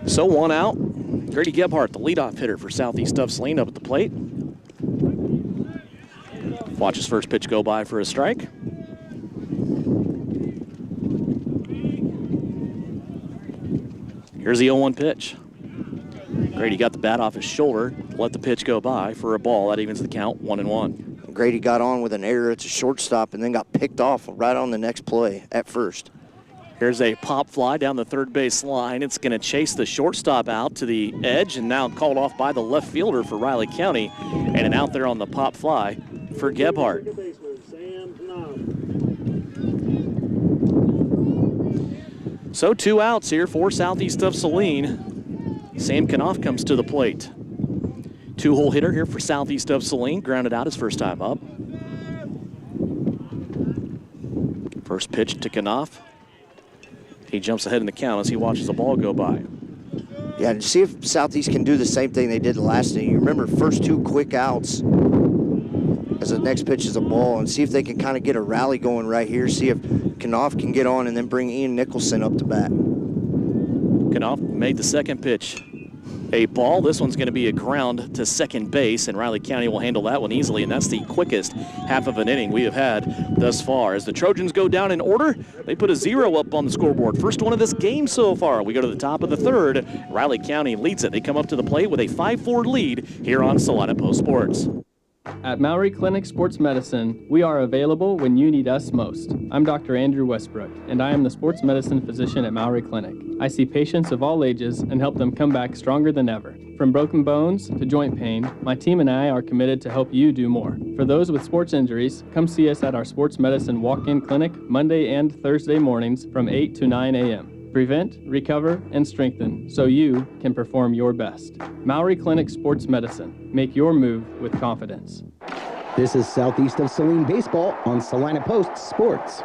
So 1 out. Grady Gebhardt, the leadoff hitter for Southeast of Saline, up at the plate. Watch his first pitch go by for a strike. Here's the 0-1 pitch. Grady got the bat off his shoulder, let the pitch go by for a ball. That evens the count, 1-1. Grady got on with an error at the shortstop and then got picked off right on the next play at first. Here's a pop fly down the third base line. It's going to chase the shortstop out to the edge and now called off by the left fielder for Riley County. And an out there on the pop fly for Gebhardt. So 2 outs here for Southeast of Saline. Sam Knopf comes to the plate. 2-hole hitter here for Southeast of Saline. Grounded out his first time up. First pitch to Knopf. He jumps ahead in the count as he watches the ball go by. Yeah, and see if Southeast can do the same thing they did the last inning. You remember first 2 quick outs as the next pitch is a ball, and see if they can kind of get a rally going right here. See if Knopf can get on and then bring Ian Nicholson up to bat. Knopf made the second pitch a ball. This one's going to be a ground to second base, and Riley County will handle that one easily, and that's the quickest half of an inning we have had thus far. As the Trojans go down in order, they put a 0 up on the scoreboard. First one of this game so far. We go to the top of the third. Riley County leads it. They come up to the plate with a 5-4 lead here on Salina Post Sports. At Maury Clinic Sports Medicine, we are available when you need us most. I'm Dr. Andrew Westbrook, and I am the sports medicine physician at Maury Clinic. I see patients of all ages and help them come back stronger than ever. From broken bones to joint pain, my team and I are committed to help you do more. For those with sports injuries, come see us at our sports medicine walk-in clinic Monday and Thursday mornings from 8 to 9 a.m. Prevent, recover, and strengthen so you can perform your best. Maury Clinic Sports Medicine. Make your move with confidence. This is Southeast of Saline Baseball on Salina Post Sports.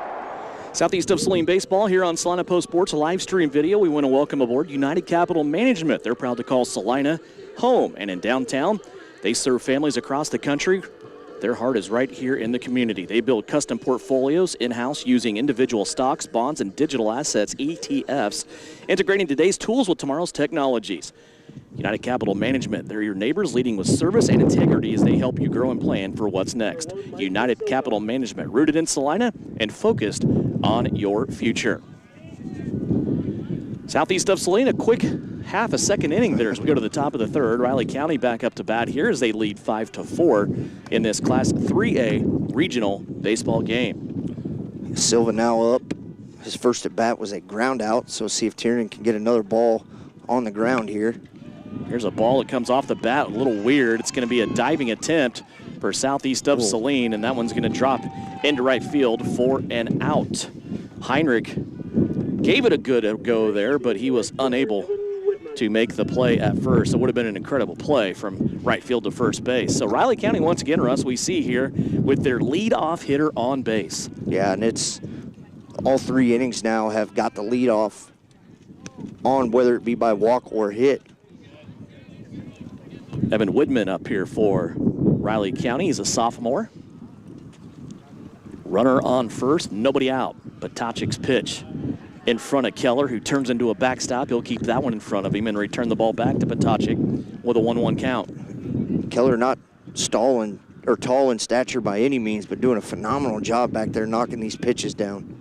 Southeast of Saline Baseball here on Salina Post Sports, a live stream video. We want to welcome aboard United Capital Management. They're proud to call Salina home. And in downtown, they serve families across the country. Their heart is right here in the community. They build custom portfolios in-house using individual stocks, bonds, and digital assets, ETFs, integrating today's tools with tomorrow's technologies. United Capital Management, they're your neighbors leading with service and integrity as they help you grow and plan for what's next. United Capital Management, rooted in Salina and focused on your future. Southeast of Saline, a quick half a second inning there as we go to the top of the third. Riley County back up to bat here as they lead 5-4 in this Class 3A regional baseball game. Silva now up. His first at bat was a ground out, so see if Tiernan can get another ball on the ground here. Here's a ball that comes off the bat, a little weird. It's going to be a diving attempt for southeast of Saline, and that one's going to drop into right field for an out. Heinrich gave it a good go there, but he was unable to make the play at first. It would have been an incredible play from right field to first base. So Riley County, once again, Russ, we see here with their leadoff hitter on base. Yeah, and it's all 3 innings now have got the leadoff on, whether it be by walk or hit. Evan Woodman up here for Riley County. He's a sophomore. Runner on first, nobody out. Potachik's pitch in front of Keller, who turns into a backstop. He'll keep that one in front of him and return the ball back to Potachik with a 1-1 count. Keller not stalling or tall in stature by any means, but doing a phenomenal job back there knocking these pitches down.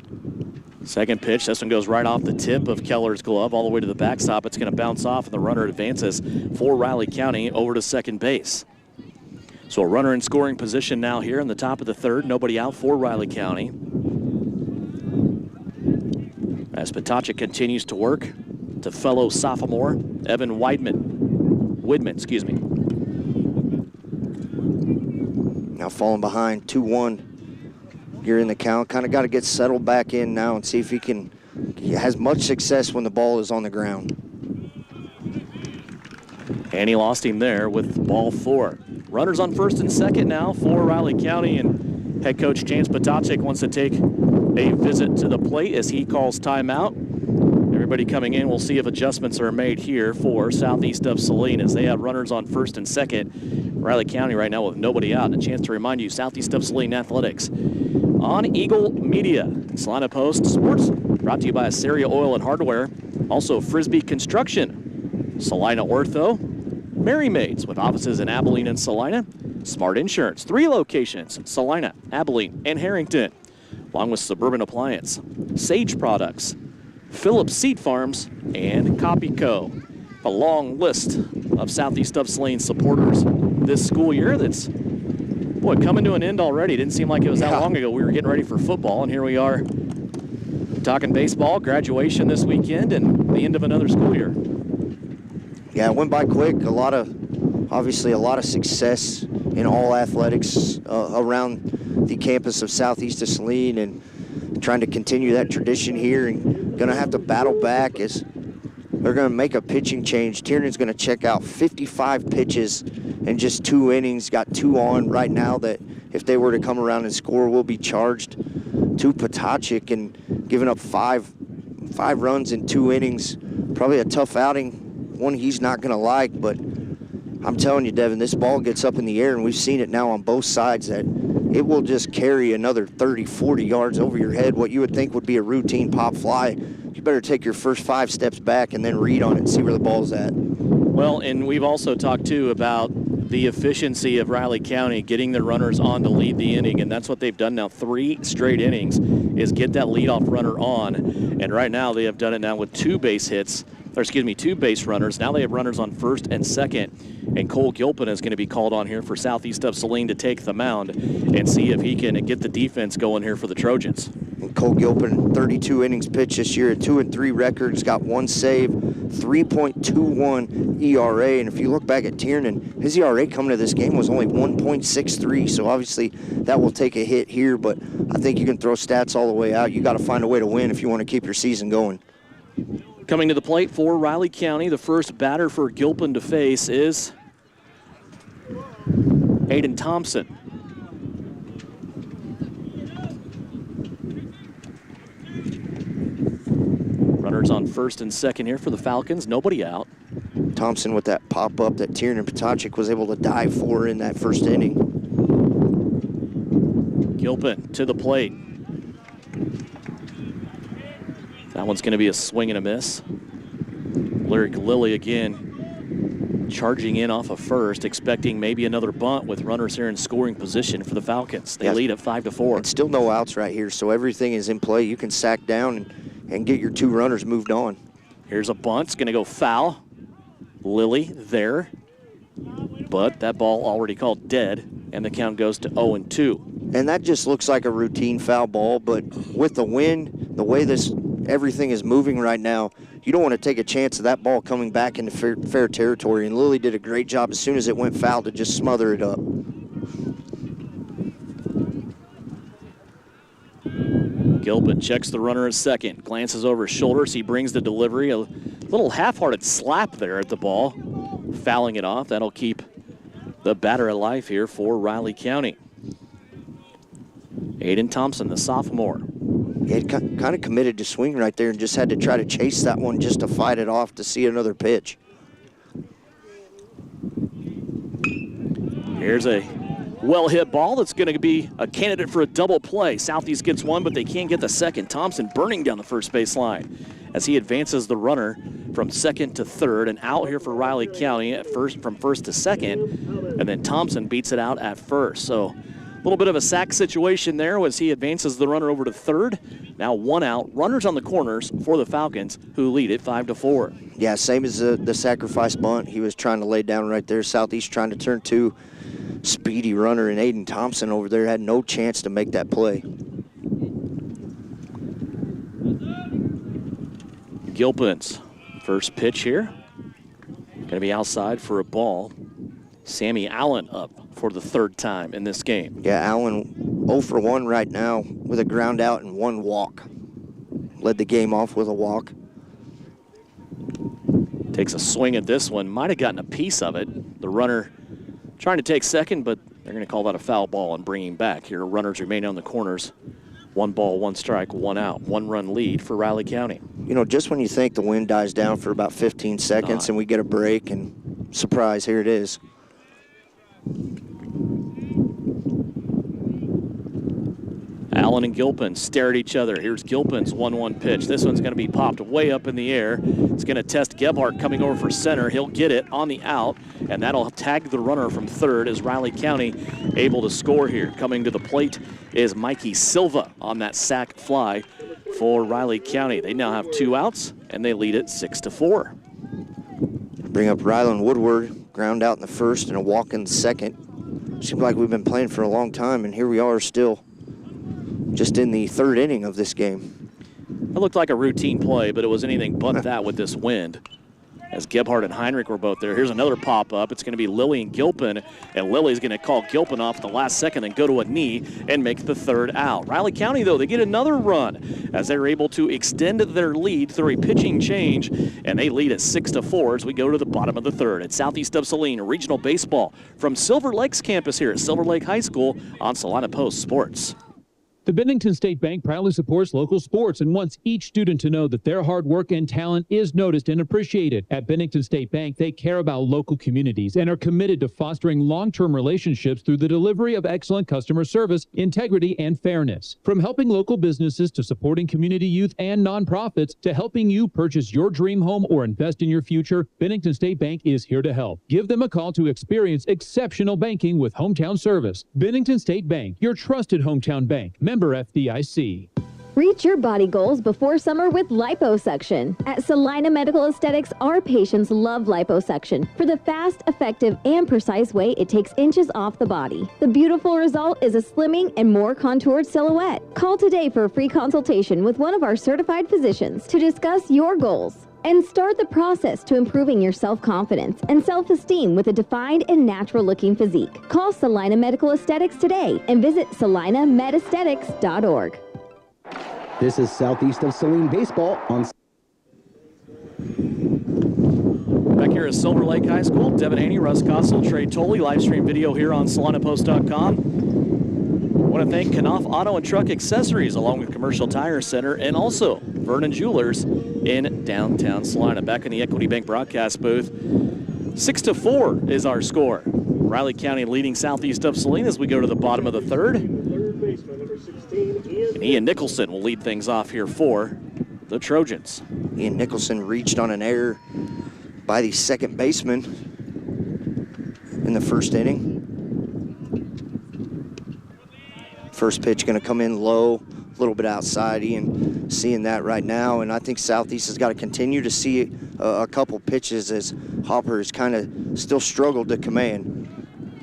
Second pitch, this one goes right off the tip of Keller's glove all the way to the backstop. It's going to bounce off, and the runner advances for Riley County over to second base. So a runner in scoring position now here in the top of the third. Nobody out for Riley County. As Potachik continues to work to fellow sophomore Evan Woodman, excuse me. Now falling behind 2-1 here in the count. Kind of got to get settled back in now and see if he has much success when the ball is on the ground. And he lost him there with ball 4. Runners on first and second now for Riley County, and head coach James Potachik wants to take a visit to the plate as he calls timeout. Everybody coming in, we'll see if adjustments are made here for southeast of Saline as they have runners on first and second. Riley County right now with nobody out, and a chance to remind you, southeast of Saline Athletics on Eagle Media. Salina Post Sports brought to you by Assyria Oil and Hardware, also Frisbee Construction, Salina Ortho, Mary Maids with offices in Abilene and Salina, Smart Insurance, 3 locations, Salina, Abilene, and Harrington, along with Suburban Appliance, Sage Products, Phillips Seed Farms, and Copyco. A long list of southeast of Saline supporters this school year that's, boy, coming to an end already. Didn't seem like it was that long ago. We were getting ready for football, and here we are talking baseball, graduation this weekend, and the end of another school year. Yeah, it went by quick. Obviously a lot of success in all athletics around the campus of southeast of Saline, and trying to continue that tradition here, and going to have to battle back as they're going to make a pitching change. Tiernan's going to check out 55 pitches in just 2 innings. Got 2 on right now that if they were to come around and score will be charged to Potachik, and giving up five runs in 2 innings. Probably a tough outing, one he's not going to like, but I'm telling you, Devin, this ball gets up in the air, and we've seen it now on both sides, that it will just carry another 30, 40 yards over your head. What you would think would be a routine pop fly, you better take your first 5 steps back and then read on it and see where the ball's at. Well, and we've also talked, too, about the efficiency of Riley County getting their runners on to lead the inning, and that's what they've done now 3 straight innings, is get that leadoff runner on. And right now they have done it now with 2 base runners. Now they have runners on first and second, and Cole Gilpin is going to be called on here for southeast of Saline to take the mound and see if he can get the defense going here for the Trojans. And Cole Gilpin, 32 innings pitched this year, a 2-3 record. He's got 1 save, 3.21 ERA. And if you look back at Tiernan, his ERA coming to this game was only 1.63. So obviously that will take a hit here, but I think you can throw stats all the way out. You got to find a way to win if you want to keep your season going. Coming to the plate for Riley County, the first batter for Gilpin to face is Aiden Thompson. Runners on first and second here for the Falcons, nobody out. Thompson with that pop-up that Tiernan Potachik was able to dive for in that first inning. Gilpin to the plate. That one's going to be a swing and a miss. Lyric Lilly again charging in off of first, expecting maybe another bunt with runners here in scoring position for the Falcons. They lead at 5-4. And still no outs right here, so everything is in play. You can sack down and get your 2 runners moved on. Here's a bunt. It's going to go foul. Lilly there, but that ball already called dead, and the count goes to 0-2. And that just looks like a routine foul ball, but with the wind, the way everything is moving right now, you don't want to take a chance of that ball coming back into fair territory, and Lilly did a great job as soon as it went foul to just smother it up. Gilpin checks the runner at second, glances over his shoulders. He brings the delivery, a little half-hearted slap there at the ball, fouling it off. That'll keep the batter alive here for Riley County. Aiden Thompson, the sophomore. He had kind of committed to swing right there and just had to try to chase that one just to fight it off to see another pitch. Here's a well-hit ball that's going to be a candidate for a double play. Southeast gets one, but they can't get the second. Thompson burning down the first base line as he advances the runner from second to third, and out here for Riley County at first, from first to second, and then Thompson beats it out at first. So a little bit of a sack situation there as he advances the runner over to third. Now one out, runners on the corners for the Falcons, who lead it 5-4. Yeah, same as the sacrifice bunt. He was trying to lay down right there. Southeast trying to turn two. Speedy runner, and Aiden Thompson over there had no chance to make that play. Gilpin's first pitch here. Going to be outside for a ball. Sammy Allen up for the third time in this game. Yeah, Allen 0 for 1 right now with a ground out and one walk. Led the game off with a walk. Takes a swing at this one. Might have gotten a piece of it. The runner trying to take second, but they're going to call that a foul ball and bring him back. Here, runners remain on the corners. 1 ball, 1 strike, 1 out. 1-run lead for Riley County. You know, just when you think the wind dies down for about 15 seconds and we get a break, and surprise, here it is. Allen and Gilpin stare at each other. Here's Gilpin's 1-1 pitch. This one's going to be popped way up in the air. It's going to test Gebhardt coming over for center. He'll get it on the out, and that'll tag the runner from third as Riley County able to score here. Coming to the plate is Mikey Silva on that sac fly for Riley County. They now have 2 outs, and they lead it 6-4. Bring up Rylan Woodward, ground out in the first and a walk in the second. Seems like we've been playing for a long time, and here we are still just in the third inning of this game. It looked like a routine play, but it was anything but that with this wind. As Gebhardt and Heinrich were both there. Here's another pop-up. It's going to be Lilly and Gilpin, and Lilly's going to call Gilpin off at the last second and go to a knee and make the third out. Riley County, though, they get another run as they're able to extend their lead through a pitching change, and they lead at 6-4 as we go to the bottom of the third. At Southeast of Saline, regional baseball from Silver Lake's campus here at Silver Lake High School on Salina Post Sports. The Bennington State Bank proudly supports local sports and wants each student to know that their hard work and talent is noticed and appreciated. At Bennington State Bank, they care about local communities and are committed to fostering long-term relationships through the delivery of excellent customer service, integrity, and fairness. From helping local businesses to supporting community youth and nonprofits to helping you purchase your dream home or invest in your future, Bennington State Bank is here to help. Give them a call to experience exceptional banking with hometown service. Bennington State Bank, your trusted hometown bank. Member FDIC. Reach your body goals before summer with liposuction. At Salina Medical Aesthetics, our patients love liposuction for the fast, effective, and precise way it takes inches off the body. The beautiful result is a slimming and more contoured silhouette. Call today for a free consultation with one of our certified physicians to discuss your goals and start the process to improving your self-confidence and self-esteem with a defined and natural-looking physique. Call Salina Medical Aesthetics today and visit salinamedesthetics.org. This is Southeast of Saline Baseball on... Back here at Silver Lake High School, Devin Haney, Russ Kossel, Trey Tolley, live stream video here on SalinaPost.com. I want to thank Knopf Auto and Truck Accessories along with Commercial Tire Center and also Vernon Jewelers in downtown Salina. Back in the Equity Bank broadcast booth, 6-4 is our score. Riley County leading Southeast of Saline as we go to the bottom of the third. And Ian Nicholson will lead things off here for the Trojans. Ian Nicholson reached on an error by the second baseman in the first inning. First pitch going to come in low, little bit outside. Ian seeing that right now, and I think Southeast has got to continue to see a couple pitches as Hopper has kind of still struggled to command.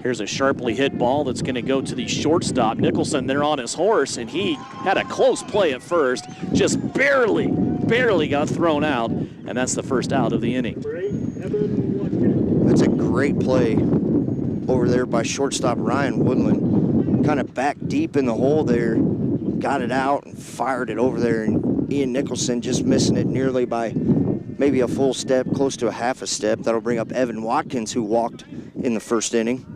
Here's a sharply hit ball that's going to go to the shortstop. Nicholson there on his horse, and he had a close play at first, just barely got thrown out, and that's the first out of the inning. That's a great play over there by shortstop Ryan Woodland. Kind of back deep in the hole there, got it out and fired it over there, and Ian Nicholson just missing it nearly by maybe a full step, close to a half a step. That'll bring up Evan Watkins, who walked in the first inning.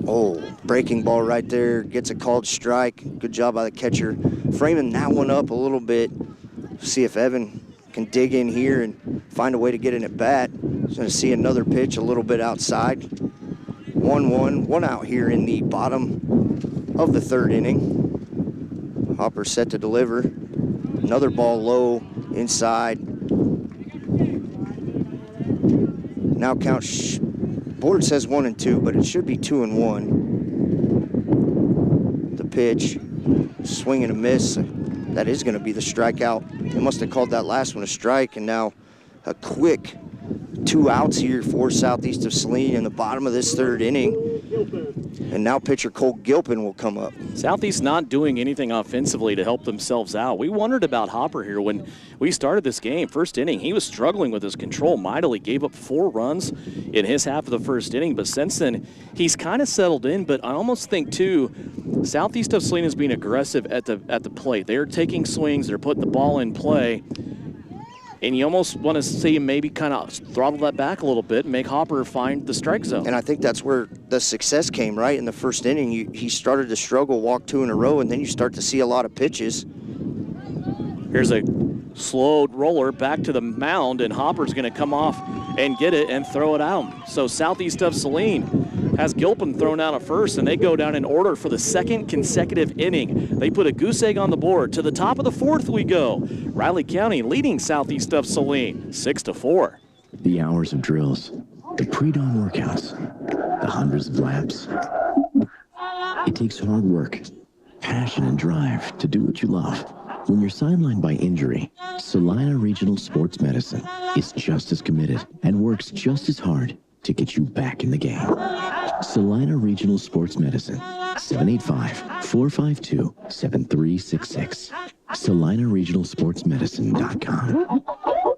Oh, breaking ball right there, gets a called strike. Good job by the catcher, framing that one up a little bit. See if Evan can dig in here and find a way to get an at bat. He's going to see another pitch a little bit outside. 1-1, one out here in the bottom of the third inning. Hopper set to deliver. Another ball low inside. Now count. Board says 1-2, but it should be 2-1. The pitch, swing and a miss. That is going to be the strikeout. They must have called that last one a strike, and now a quick 2 outs here for Southeast of Saline in the bottom of this third inning. And now pitcher Cole Gilpin will come up. Southeast not doing anything offensively to help themselves out. We wondered about Hopper here when we started this game. First inning, he was struggling with his control mightily, gave up 4 runs in his half of the first inning, but since then, he's kind of settled in. But I almost think, too, Southeast of Saline is being aggressive at the plate. They're taking swings, they're putting the ball in play, and you almost want to see him maybe kind of throttle that back a little bit and make Hopper find the strike zone. And I think that's where the success came, right? In the first inning, he started to struggle, walk 2 in a row, and then you start to see a lot of pitches. Here's a slowed roller back to the mound, and Hopper's going to come off and get it and throw it out. So Southeast of Saline has Gilpin thrown out at first, and they go down in order for the second consecutive inning. They put a goose egg on the board. To the top of the fourth we go. Riley County leading Southeast of Saline 6-4. The hours of drills, the pre-dawn workouts, the hundreds of laps. It takes hard work, passion, and drive to do what you love. When you're sidelined by injury, Salina Regional Sports Medicine is just as committed and works just as hard to get you back in the game. Salina Regional Sports Medicine, 785-452-7366. SalinaRegionalSportsMedicine.com.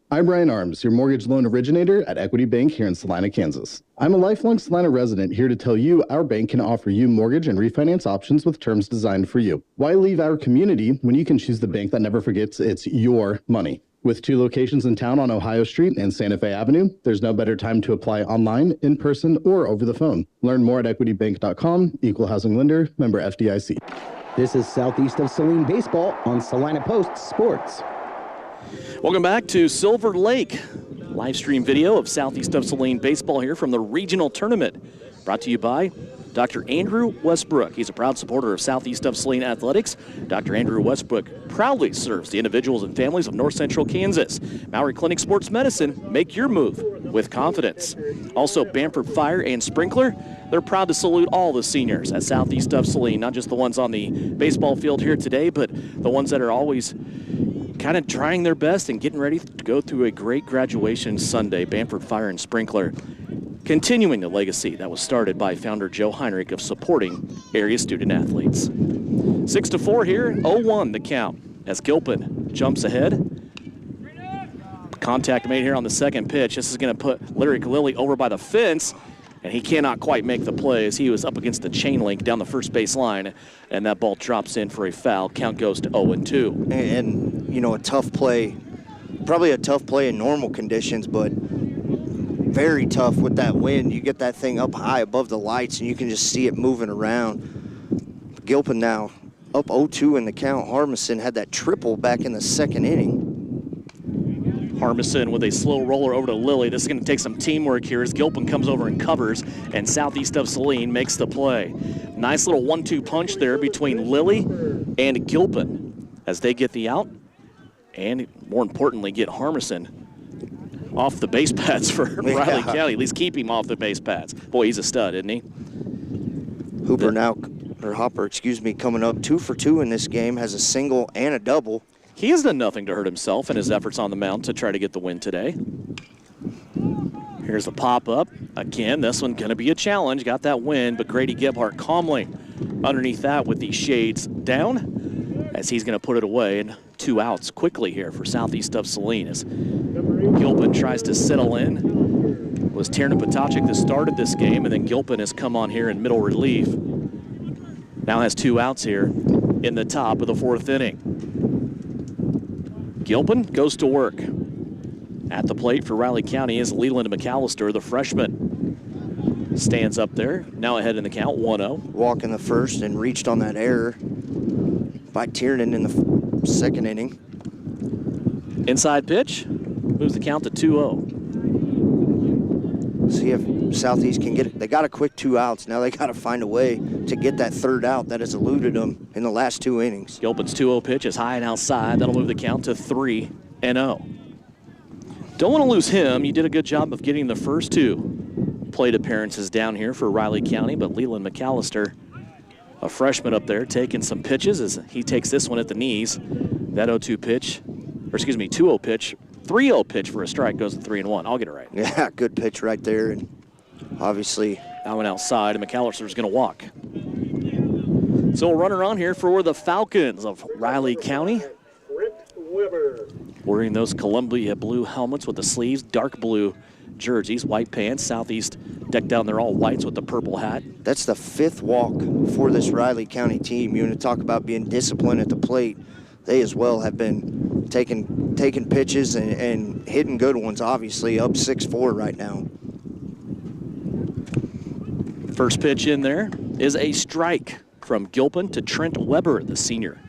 I'm Brian Arms, your mortgage loan originator at Equity Bank here in Salina, Kansas. I'm a lifelong Salina resident here to tell you our bank can offer you mortgage and refinance options with terms designed for you. Why leave our community when you can choose the bank that never forgets it's your money? With 2 locations in town on Ohio Street and Santa Fe Avenue, there's no better time to apply online, in person, or over the phone. Learn more at equitybank.com, equal housing lender, member FDIC. This is Southeast of Saline Baseball on Salina Post Sports. Welcome back to Silver Lake. Live stream video of Southeast of Saline baseball here from the regional tournament. Brought to you by Dr. Andrew Westbrook. He's a proud supporter of Southeast of Saline Athletics. Dr. Andrew Westbrook proudly serves the individuals and families of North Central Kansas. Maury Clinic Sports Medicine, make your move with confidence. Also, Bamford Fire and Sprinkler. They're proud to salute all the seniors at Southeast of Saline, not just the ones on the baseball field here today, but the ones that are always kind of trying their best and getting ready to go through a great graduation Sunday. Bamford Fire and Sprinkler continuing the legacy that was started by founder Joe Heinrich of supporting area student athletes. 6-4 here, 0-1 the count as Gilpin jumps ahead. Contact made here on the second pitch. This is going to put Lyric Lilly over by the fence, and he cannot quite make the play as he was up against the chain link down the first base line, and that ball drops in for a foul. Count goes to 0-2. And you know, a tough play, probably a tough play in normal conditions, but very tough with that wind. You get that thing up high above the lights, and you can just see it moving around. Gilpin now up 0-2 in the count. Harmison had that triple back in the second inning. Harmison with a slow roller over to Lilly. This is going to take some teamwork here as Gilpin comes over and covers, and Southeast of Saline makes the play. Nice little 1-2 punch there between Lilly and Gilpin as they get the out, and more importantly, get Harmison off the base pads for Riley County. At least keep him off the base pads. Boy, he's a stud, isn't he? Hooper now Hopper, coming up 2 for 2 in this game, has a single and a double. He has done nothing to hurt himself in his efforts on the mound to try to get the win today. Here's the pop-up. Again, this one going to be a challenge. Got that win, but Grady Gebhardt calmly underneath that with the shades down as he's going to put it away. And 2 outs quickly here for Southeast of Saline as Gilpin tries to settle in. It was Tiernan Potocik that started this game, and then Gilpin has come on here in middle relief. Now has 2 outs here in the top of the 4th inning. Gilpin goes to work. At the plate for Riley County is Leland McAllister, the freshman. Stands up there, now ahead in the count, 1-0. Walk in the first and reached on that error by Tiernan in the 2nd inning. Inside pitch, moves the count to 2-0. See if Southeast can get it. They got a quick 2 outs. Now they got to find a way to get that 3rd out that has eluded them in the last 2 innings. Gilpin's 2-0 pitch is high and outside. That'll move the count to 3-0. Don't want to lose him. You did a good job of getting the first 2 plate appearances down here for Riley County, but Leland McAllister, a freshman up there, taking some pitches as he takes this one at the knees. That 2-0 pitch for a strike goes to 3-1. I'll get it right. Yeah, good pitch right there. And obviously, that one outside, and McAllister's going to walk. So a runner on here for the Falcons of Riley County. Wearing those Columbia blue helmets with the sleeves, dark blue jerseys, white pants. Southeast decked down there all whites with the purple hat. That's the 5th walk for this Riley County team. You want to talk about being disciplined at the plate. They as well have been taking pitches and hitting good ones, obviously, up 6-4 right now. First pitch in there is a strike from Gilpin to Trent Weber, the senior.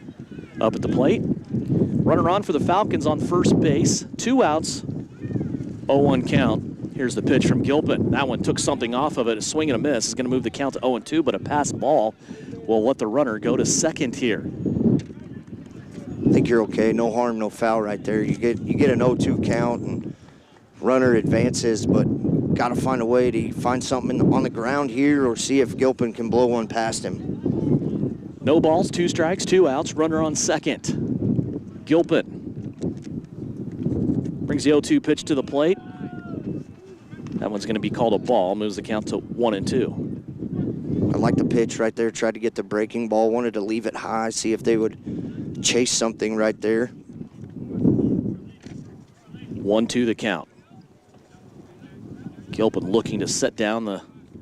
Up at the plate. Runner on for the Falcons on first base. 2 outs, 0-1 count. Here's the pitch from Gilpin. That one took something off of it. A swing and a miss is going to move the count to 0-2, but a pass ball will let the runner go to second here. I think you're okay. No harm, no foul right there. You get an 0-2 count and runner advances, but got to find a way to find something on the ground here or see if Gilpin can blow one past him. No balls, 2 strikes, 2 outs. Runner on second. Gilpin brings the 0-2 pitch to the plate. That one's going to be called a ball. Moves the count to 1-2. I like the pitch right there. Tried to get the breaking ball. Wanted to leave it high, see if they would chase something right there. 1-2 the count. Gilpin looking to set down the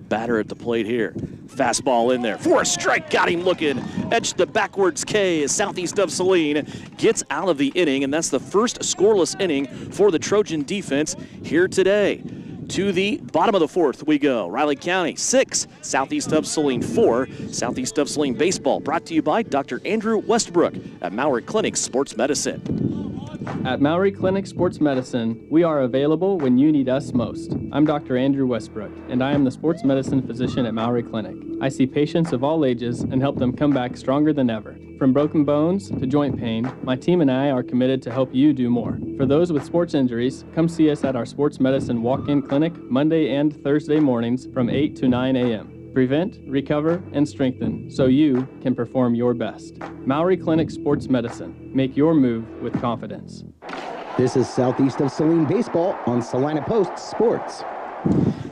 batter at the plate here. Fastball in there for a strike. Got him looking. Edged the backwards K as Southeast of Saline gets out of the inning, and that's the first scoreless inning for the Trojan defense here today. To the bottom of the 4th we go. Riley County 6, Southeast of Saline 4. Southeast of Saline baseball brought to you by Dr. Andrew Westbrook at Maury Clinic Sports Medicine. At Maury Clinic Sports Medicine, we are available when you need us most. I'm Dr. Andrew Westbrook, and I am the sports medicine physician at Maury Clinic. I see patients of all ages and help them come back stronger than ever. From broken bones to joint pain, my team and I are committed to help you do more. For those with sports injuries, come see us at our sports medicine walk-in clinic Monday and Thursday mornings from 8 to 9 a.m. Prevent, recover, and strengthen so you can perform your best. Maury Clinic Sports Medicine. Make your move with confidence. This is Southeast of Saline Baseball on Salina Post Sports.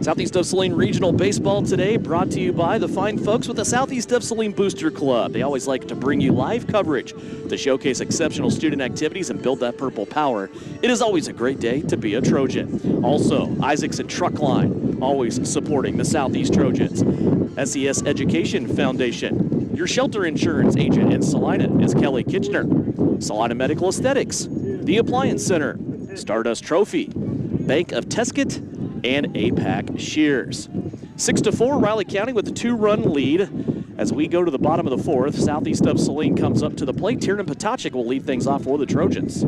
Southeast of Saline Regional Baseball today brought to you by the fine folks with the Southeast of Saline Booster Club. They always like to bring you live coverage to showcase exceptional student activities and build that purple power. It is always a great day to be a Trojan. Also, Isaacson Truck Line, always supporting the Southeast Trojans. SES Education Foundation. Your shelter insurance agent in Salina is Kelly Kitchener. Salina Medical Aesthetics. The Appliance Center. Stardust Trophy. Bank of Tesket. And APAC Shears. 6-4, Riley County with a 2-run lead. As we go to the bottom of the 4th, Southeast of Saline comes up to the plate. Tiernan Potocik will lead things off for the Trojans.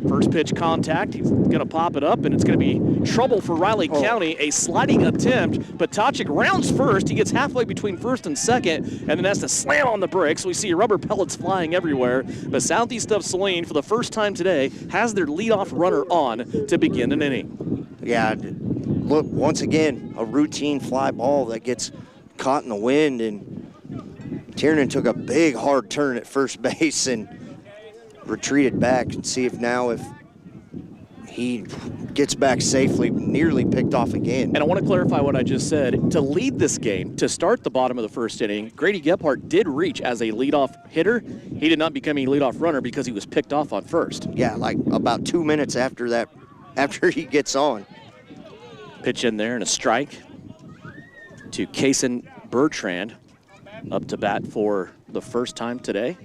First pitch contact, he's going to pop it up, and it's going to be trouble for Riley County. A sliding attempt. Potocik rounds first. He gets halfway between first and second, and then has to slam on the brakes. We see rubber pellets flying everywhere. But Southeast of Saline, for the first time today, has their leadoff runner on to begin an inning. Yeah, look, once again, a routine fly ball that gets caught in the wind, and Tiernan took a big, hard turn at first base and retreated back and see if he gets back safely, nearly picked off again. And I want to clarify what I just said. To lead this game, to start the bottom of the first inning, Grady Gephardt did reach as a leadoff hitter. He did not become a leadoff runner because he was picked off on first. Yeah, like about 2 minutes after that, after he gets on. Pitch in there and a strike to Kason Bertrand, up to bat for the first time today.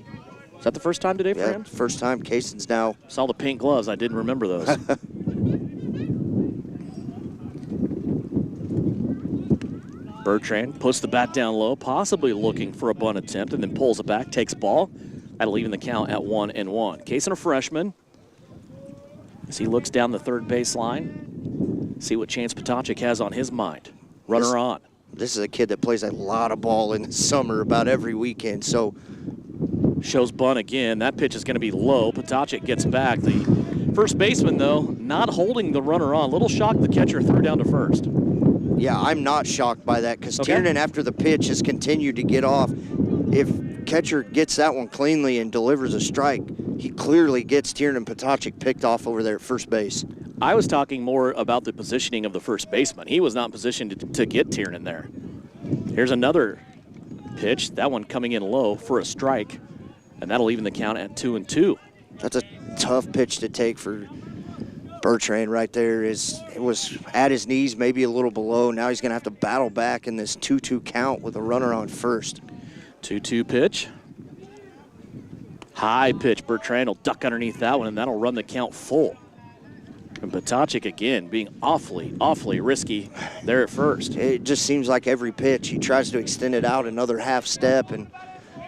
Is that the first time today for him? First time. Kason's now. Saw the pink gloves. I didn't remember those. Bertrand puts the bat down low, possibly looking for a bunt attempt, and then pulls it back, takes ball. That'll even the count at 1-1. Kason, a freshman, as he looks down the third baseline, see what Chance Potocik has on his mind. Runner on. This is a kid that plays a lot of ball in the summer, about every weekend, so. Shows bunt again. That pitch is going to be low. Potocik gets back. The first baseman, though, not holding the runner on. Little shocked the catcher threw down to first. Yeah, I'm not shocked by that because Tiernan, after the pitch, has continued to get off. If catcher gets that one cleanly and delivers a strike, he clearly gets Tiernan Potocik picked off over there at first base. I was talking more about the positioning of the first baseman. He was not positioned to get Tiernan there. Here's another pitch. That one coming in low for a strike, and that'll even the count at 2-2. That's a tough pitch to take for Bertrand right there. It was at his knees, maybe a little below. Now he's going to have to battle back in this 2-2 count with a runner on first. 2-2 pitch. High pitch. Bertrand will duck underneath that one, and that'll run the count full. And Potocik again being awfully risky there at first. It just seems like every pitch he tries to extend it out another half step, and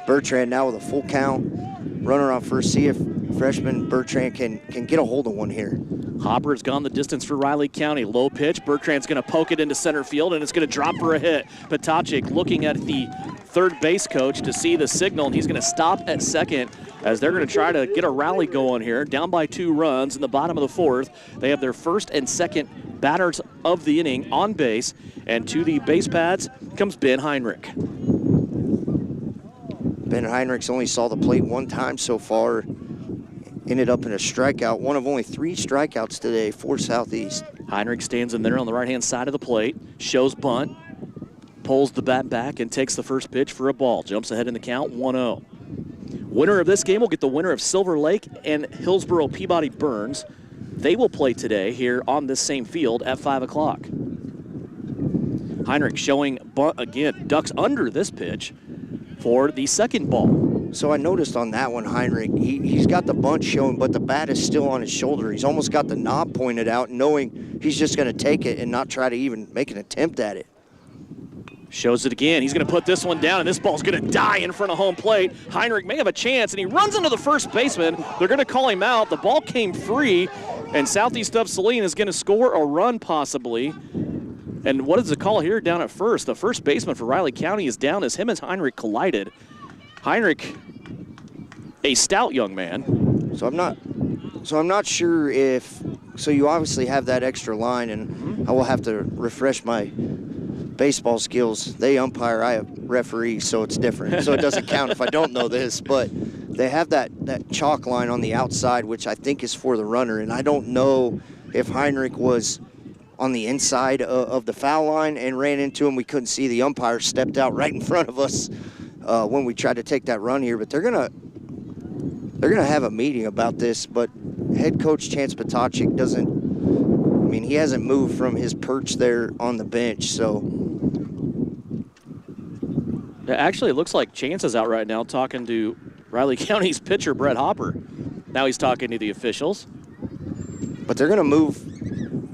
Bertrand now with a full count. Runner on first. See if freshman Bertrand can get a hold of one here. Hopper's gone the distance for Riley County. Low pitch. Bertrand's going to poke it into center field, and it's going to drop for a hit. Potocik looking at the third base coach to see the signal, and he's going to stop at second as they're going to try to get a rally going here. Down by 2 runs in the bottom of the fourth. They have their first and second batters of the inning on base, and to the base pads comes Ben Heinrich. Ben Heinrich's only saw the plate one time so far. Ended up in a strikeout, one of only 3 strikeouts today for Southeast. Heinrich stands in there on the right-hand side of the plate, shows bunt, pulls the bat back, and takes the first pitch for a ball. Jumps ahead in the count, 1-0. Winner of this game will get the winner of Silver Lake and Hillsboro Peabody Burns. They will play today here on this same field at 5 o'clock. Heinrich showing bunt again, ducks under this pitch for the second ball. So I noticed on that one, Heinrich, he's got the bunt showing, but the bat is still on his shoulder. He's almost got the knob pointed out, knowing he's just going to take it and not try to even make an attempt at it. Shows it again. He's going to put this one down, and this ball's going to die in front of home plate. Heinrich may have a chance, and he runs into the first baseman. They're going to call him out. The ball came free, and Southeast of Saline is going to score a run possibly. And what is the call here down at first? The first baseman for Riley County is down as him and Heinrich collided. Heinrich, a stout young man. So I'm not sure if, so you obviously have that extra line, and I will have to refresh my baseball skills. They umpire, I referee, so it's different. So it doesn't count if I don't know this, but they have that chalk line on the outside, which I think is for the runner, and I don't know if Heinrich was on the inside of the foul line and ran into him. We couldn't see. The umpire stepped out right in front of us when we tried to take that run here, but they're gonna have a meeting about this. But head coach Chance Potocik he hasn't moved from his perch there on the bench, so. Actually, it looks like Chance is out right now talking to Riley County's pitcher, Brett Hopper. Now he's talking to the officials. But they're gonna move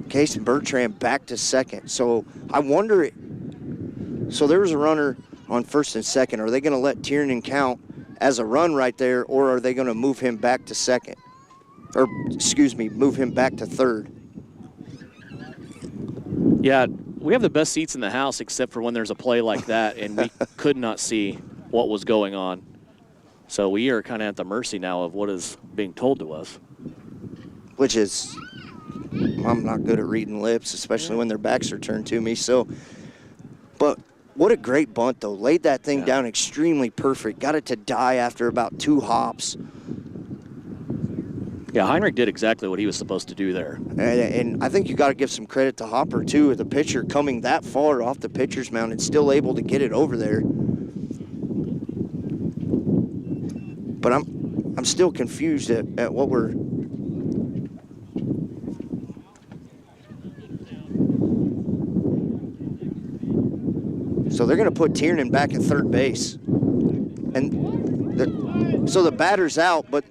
Case and Bertrand back to second. So I wonder, so there was a runner on first and second. Are they going to let Tiernan count as a run right there, or are they going to move him back to second? Or, excuse me, move him back to third? Yeah, we have the best seats in the house except for when there's a play like that, and we could not see what was going on. So we are kind of at the mercy now of what is being told to us. Which is, I'm not good at reading lips, especially when their backs are turned to me. So, but What a great bunt, though. Laid that thing down extremely perfect. Got it to die after about 2 hops. Yeah, Heinrich did exactly what he was supposed to do there. And I think you got to give some credit to Hopper, too, the pitcher coming that far off the pitcher's mound and still able to get it over there. But I'm still confused at what we're... So they're going to put Tiernan back at third base. And so the batter's out, but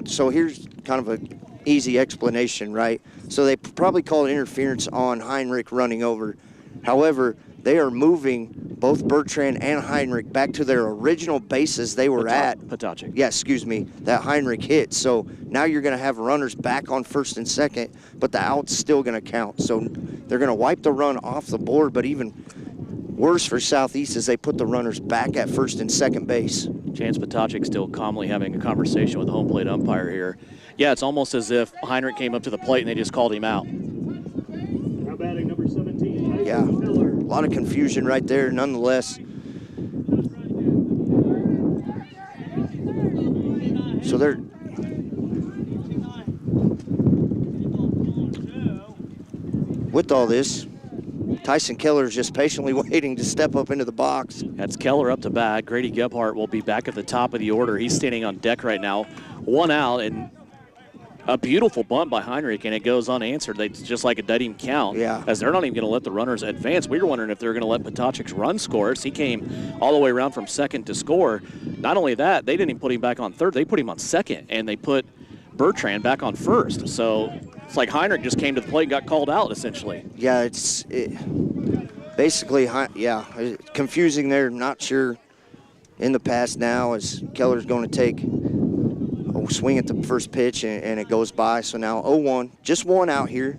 so here's kind of an easy explanation, right? So they probably called interference on Heinrich running over. However, they are moving both Bertrand and Heinrich back to their original bases they were at. Potocek. Yeah, excuse me, that Heinrich hit. So now you're going to have runners back on first and second, but the out's still going to count. So they're going to wipe the run off the board, but even worse for Southeast is they put the runners back at first and second base. Chance Potocek still calmly having a conversation with the home plate umpire here. Yeah, it's almost as if Heinrich came up to the plate and they just called him out. Now batting number 17. Yeah, a lot of confusion right there nonetheless. So they're... With all this, Tyson Keller is just patiently waiting to step up into the box. That's Keller up to bat. Grady Gebhardt will be back at the top of the order. He's standing on deck right now. 1 out, and a beautiful bunt by Heinrich, and it goes unanswered. It's just like it doesn't even count. Yeah. As they're not even going to let the runners advance. We were wondering if they were going to let Potocek's run score. He came all the way around from second to score. Not only that, they didn't even put him back on third. They put him on second, and they put Bertrand back on first. So it's like Heinrich just came to the plate and got called out, essentially. Yeah, basically, confusing there. Not sure in the past now as Keller's going to take a swing at the first pitch and it goes by. So now 0-1, just 1 out here.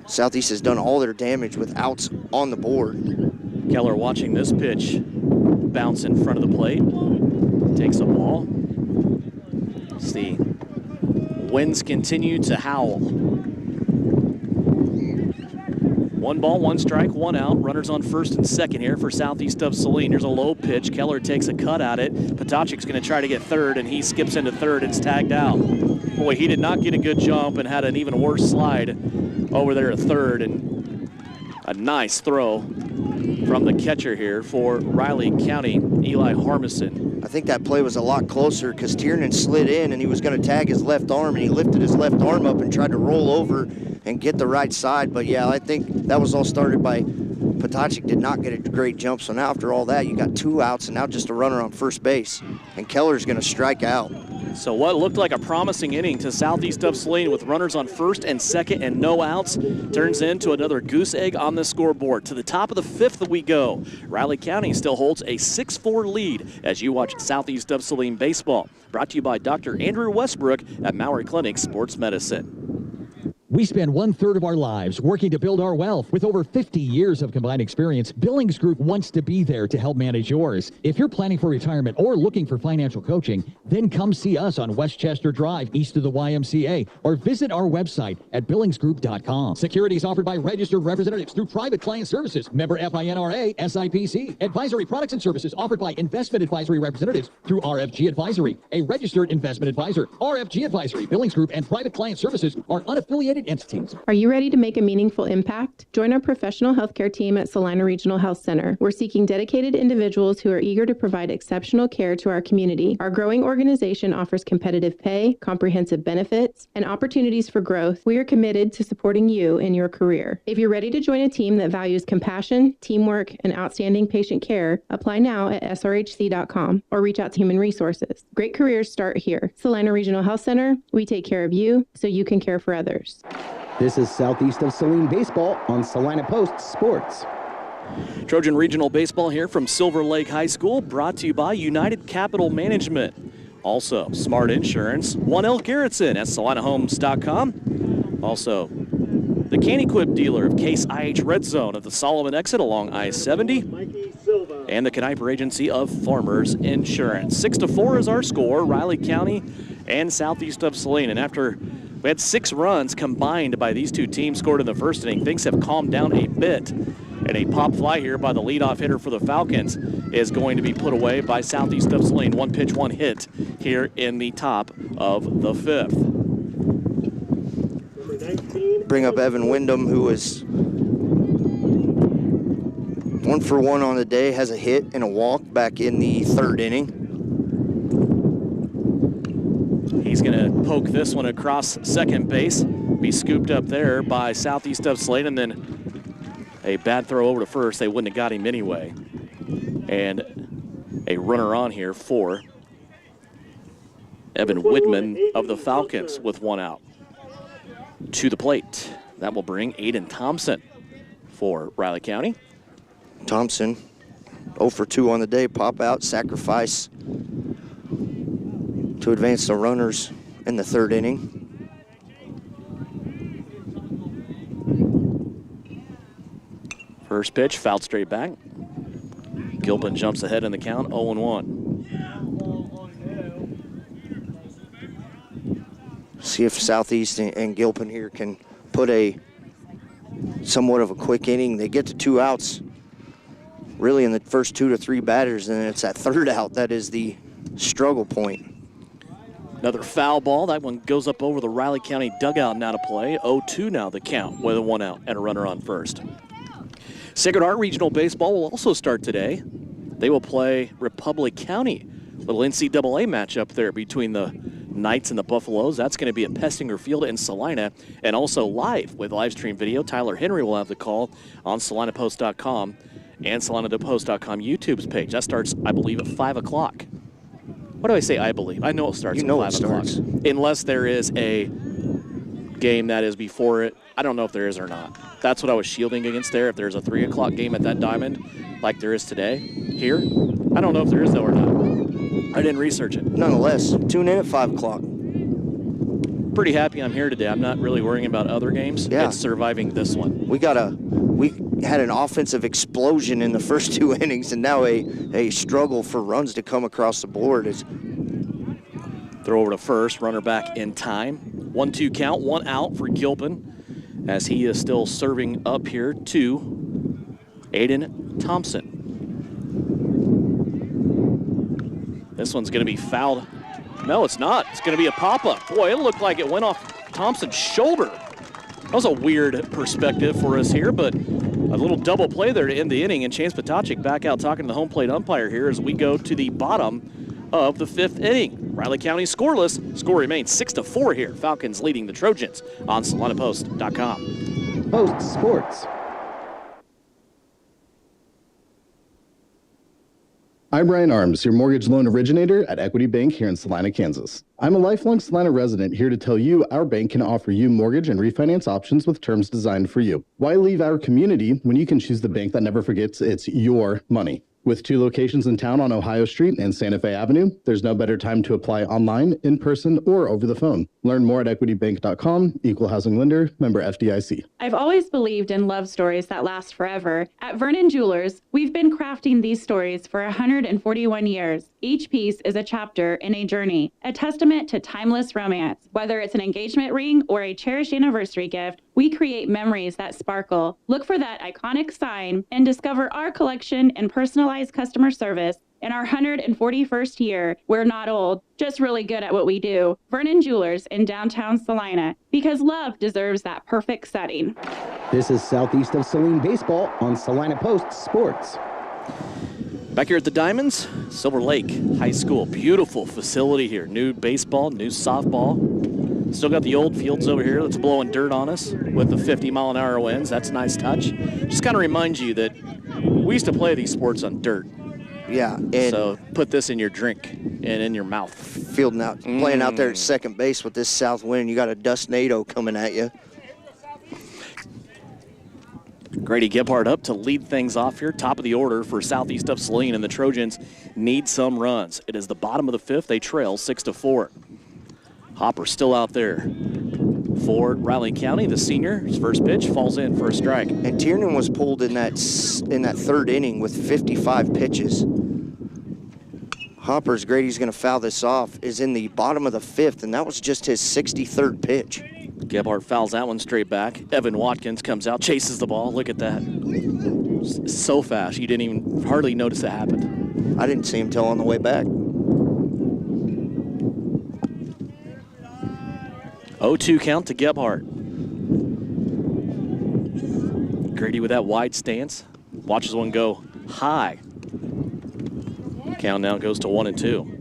Southeast has done all their damage with outs on the board. Keller watching this pitch bounce in front of the plate. Takes a ball. See, winds continue to howl. 1 ball, 1 strike, 1 out. Runners on first and second here for Southeast of Saline. Here's a low pitch. Keller takes a cut at it. Potocek's going to try to get third, and he skips into third and is tagged out. Boy, he did not get a good jump and had an even worse slide over there at third. And a nice throw from the catcher here for Riley County, Eli Harmison. I think that play was a lot closer because Tiernan slid in and he was going to tag his left arm, and he lifted his left arm up and tried to roll over and get the right side. But yeah, I think that was all started by Potocek did not get a great jump. So now after all that, you got 2 outs and now just a runner on first base. And Keller's going to strike out. So what looked like a promising inning to Southeast of Saline with runners on first and second and no outs turns into another goose egg on the scoreboard. To the top of the 5th we go. Riley County still holds a 6-4 lead as you watch Southeast of Saline baseball. Brought to you by Dr. Andrew Westbrook at Maury Clinic Sports Medicine. We spend 1/3 of our lives working to build our wealth. With over 50 years of combined experience, Billings Group wants to be there to help manage yours. If you're planning for retirement or looking for financial coaching, then come see us on Westchester Drive, east of the YMCA, or visit our website at billingsgroup.com. Securities offered by registered representatives through Private Client Services, member FINRA, SIPC. Advisory products and services offered by investment advisory representatives through RFG Advisory, a registered investment advisor. RFG Advisory, Billings Group, and Private Client Services are unaffiliated entities. Are you ready to make a meaningful impact? Join our professional healthcare team at Salina Regional Health Center. We're seeking dedicated individuals who are eager to provide exceptional care to our community. Our growing organization offers competitive pay, comprehensive benefits, and opportunities for growth. We are committed to supporting you in your career. If you're ready to join a team that values compassion, teamwork, and outstanding patient care, apply now at srhc.com or reach out to Human Resources. Great careers start here. Salina Regional Health Center, we take care of you so you can care for others. This is Southeast of Saline Baseball on Salina Post Sports. Trojan Regional Baseball here from Silver Lake High School, brought to you by United Capital Management. Also, Smart Insurance, 1L Garrettson at salinahomes.com. Also, the Can-Equip dealer of Case IH Red Zone at the Solomon exit along I-70. And the Kniper Agency of Farmers Insurance. 6-4 is our score, Riley County and Southeast of Saline. And after we had 6 runs combined by these two teams scored in the first inning, things have calmed down a bit And a pop fly here by the leadoff hitter for the Falcons is going to be put away by Southeast of Saline. 1 pitch, 1 hit here in the top of the 5th. Bring up Evan Wyndham, who is 1 for 1 on the day, has a hit and a walk back in the 3rd inning. He's going to poke this one across second base, be scooped up there by Southeast of Saline, and then a bad throw over to first. They wouldn't have got him anyway. And a runner on here for Evan Widman of the Falcons with 1 out. To the plate, that will bring Aiden Thompson for Riley County. Thompson, 0 for 2 on the day, pop out, sacrifice to advance the runners in the 3rd inning. First pitch, fouled straight back. Gilpin jumps ahead in the count, 0-1. See if Southeast and Gilpin here can put a somewhat of a quick inning. They get to 2 outs really in the first 2 to 3 batters, and then it's that 3rd out that is the struggle point. Another foul ball. That one goes up over the Riley County dugout and out of play. 0-2 now the count with a 1 out and a runner on first. Sacred Heart Regional Baseball will also start today. They will play Republic County. Little NCAA matchup there between the Knights and the Buffaloes. That's going to be at Pestinger Field in Salina, and also live with live stream video. Tyler Henry will have the call on SalinaPost.com and SalinaPost.com YouTube's page. That starts, I believe, at 5 o'clock. What do I say, I believe? I know it starts at 5 o'clock. Unless there is a game that is before it. I don't know if there is or not. That's what I was shielding against there. If there's a 3 o'clock game at that diamond, like there is today, here, I don't know if there is though or not. I didn't research it. Nonetheless, tune in at 5 o'clock. Pretty happy I'm here today. I'm not really worrying about other games. Yeah. It's surviving this one. We had an offensive explosion in the first 2 innings, and now a struggle for runs to come across the board. Throw over to first, runner back in time. 1-2 count, 1 out for Gilpin, as he is still serving up here to Aiden Thompson. This one's going to be fouled. No, it's not. It's going to be a pop-up. Boy, it looked like it went off Thompson's shoulder. That was a weird perspective for us here, but a little double play there to end the inning, and Chance Potocik back out talking to the home plate umpire here as we go to the bottom of the 5th inning. Riley County scoreless. Score remains 6-4 here. Falcons leading the Trojans on SalinaPost.com. Post Sports. I'm Brian Arms, your mortgage loan originator at Equity Bank here in Salina, Kansas. I'm a lifelong Salina resident here to tell you our bank can offer you mortgage and refinance options with terms designed for you. Why leave our community when you can choose the bank that never forgets it's your money? With 2 locations in town on Ohio Street and Santa Fe Avenue, there's no better time to apply online, in person, or over the phone. Learn more at equitybank.com, equal housing lender, member FDIC. I've always believed in love stories that last forever. At Vernon Jewelers, we've been crafting these stories for 141 years. Each piece is a chapter in a journey, a testament to timeless romance. Whether it's an engagement ring or a cherished anniversary gift, we create memories that sparkle. Look for that iconic sign and discover our collection and personalized customer service. In our 141st year, we're not old, just really good at what we do. Vernon Jewelers in downtown Salina, because love deserves that perfect setting. This is Southeast of Saline Baseball on Salina Post Sports. Back here at the Diamonds, Silver Lake High School. Beautiful facility here. New baseball, new softball. Still got the old fields over here that's blowing dirt on us with the 50-mile-an-hour winds. That's a nice touch. Just kind of reminds you that we used to play these sports on dirt. Yeah. So put this in your drink and in your mouth. Fielding out, playing out there at second base with this south wind, you got a dustnado coming at you. Grady Gebhardt up to lead things off here. Top of the order for Southeast of Saline, and the Trojans need some runs. It is the bottom of the 5th. They trail 6-4. Hopper still out there for Riley County. The senior, his first pitch falls in for a strike. And Tiernan was pulled in that 3rd inning with 55 pitches. Hopper's, Grady's going to foul this off, is in the bottom of the 5th, and that was just his 63rd pitch. Gebhardt fouls that one straight back. Evan Watkins comes out, chases the ball. Look at that. So fast, you didn't even hardly notice it happened. I didn't see him till on the way back. 0-2 count to Gebhardt. Grady with that wide stance. Watches one go high. Count now goes to 1-2.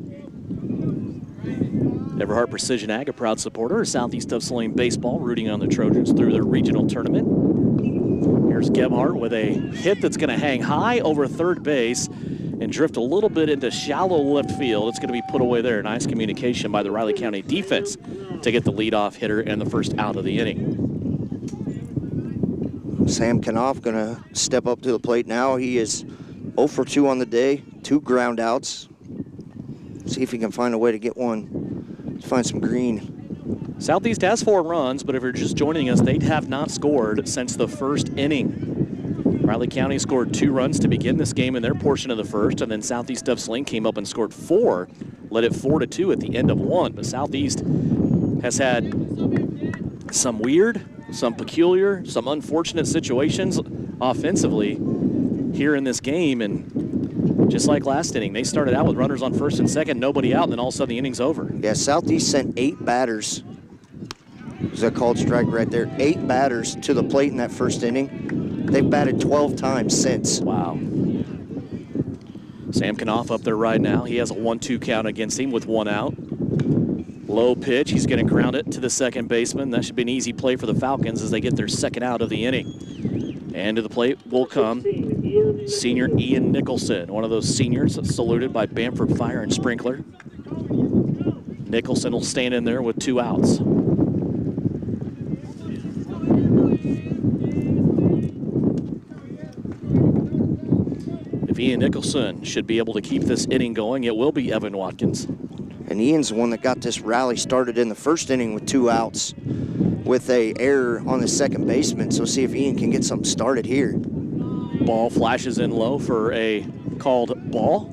Everhart Precision Ag, a proud supporter of Southeast of Saline baseball, rooting on the Trojans through their regional tournament. Here's Gebhardt with a hit that's going to hang high over third base and drift a little bit into shallow left field. It's going to be put away there. Nice communication by the Riley County defense to get the leadoff hitter and the first out of the inning. Sam Knopf going to step up to the plate now. He is 0 for 2 on the day, 2 ground outs. See if he can find a way to get one, find some green. Southeast has 4 runs, but if you're just joining us, they have not scored since the first inning. Riley County scored 2 runs to begin this game in their portion of the first, and then Southeast of Saline came up and scored 4, led it 4-2 at the end of 1. But Southeast has had some weird, some peculiar, some unfortunate situations offensively here in this game, and just like last inning, they started out with runners on first and second, nobody out, and then all of a sudden the inning's over. Yeah, Southeast sent 8 batters. Is that called strike right there? 8 batters to the plate in that first inning. They've batted 12 times since. Wow. Sam Knopf up there right now. He has a 1-2 count against him with 1 out. Low pitch. He's going to ground it to the second baseman. That should be an easy play for the Falcons as they get their second out of the inning. And to the plate will come senior Ian Nicholson, one of those seniors saluted by Bamford Fire and Sprinkler. Nicholson will stand in there with 2 outs. If Ian Nicholson should be able to keep this inning going, it will be Evan Watkins. And Ian's the one that got this rally started in the first inning with 2 outs with a error on the second baseman. So see if Ian can get something started here. Ball flashes in low for a called ball.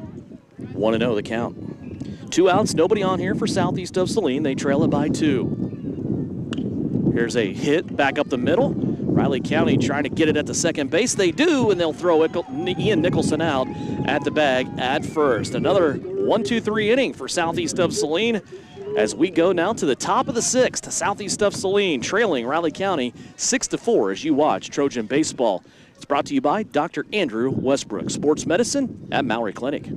1-0 the count. 2 outs, nobody on here for Southeast of Saline. They trail it by 2. Here's a hit back up the middle. Riley County trying to get it at the second base. They do, and they'll throw Ian Nicholson out at the bag at first. Another 1-2-3 inning for Southeast of Saline as we go now to the top of the 6th. Southeast of Saline trailing Riley County 6-4 as you watch Trojan baseball. It's brought to you by Dr. Andrew Westbrook, Sports Medicine at Maury Clinic.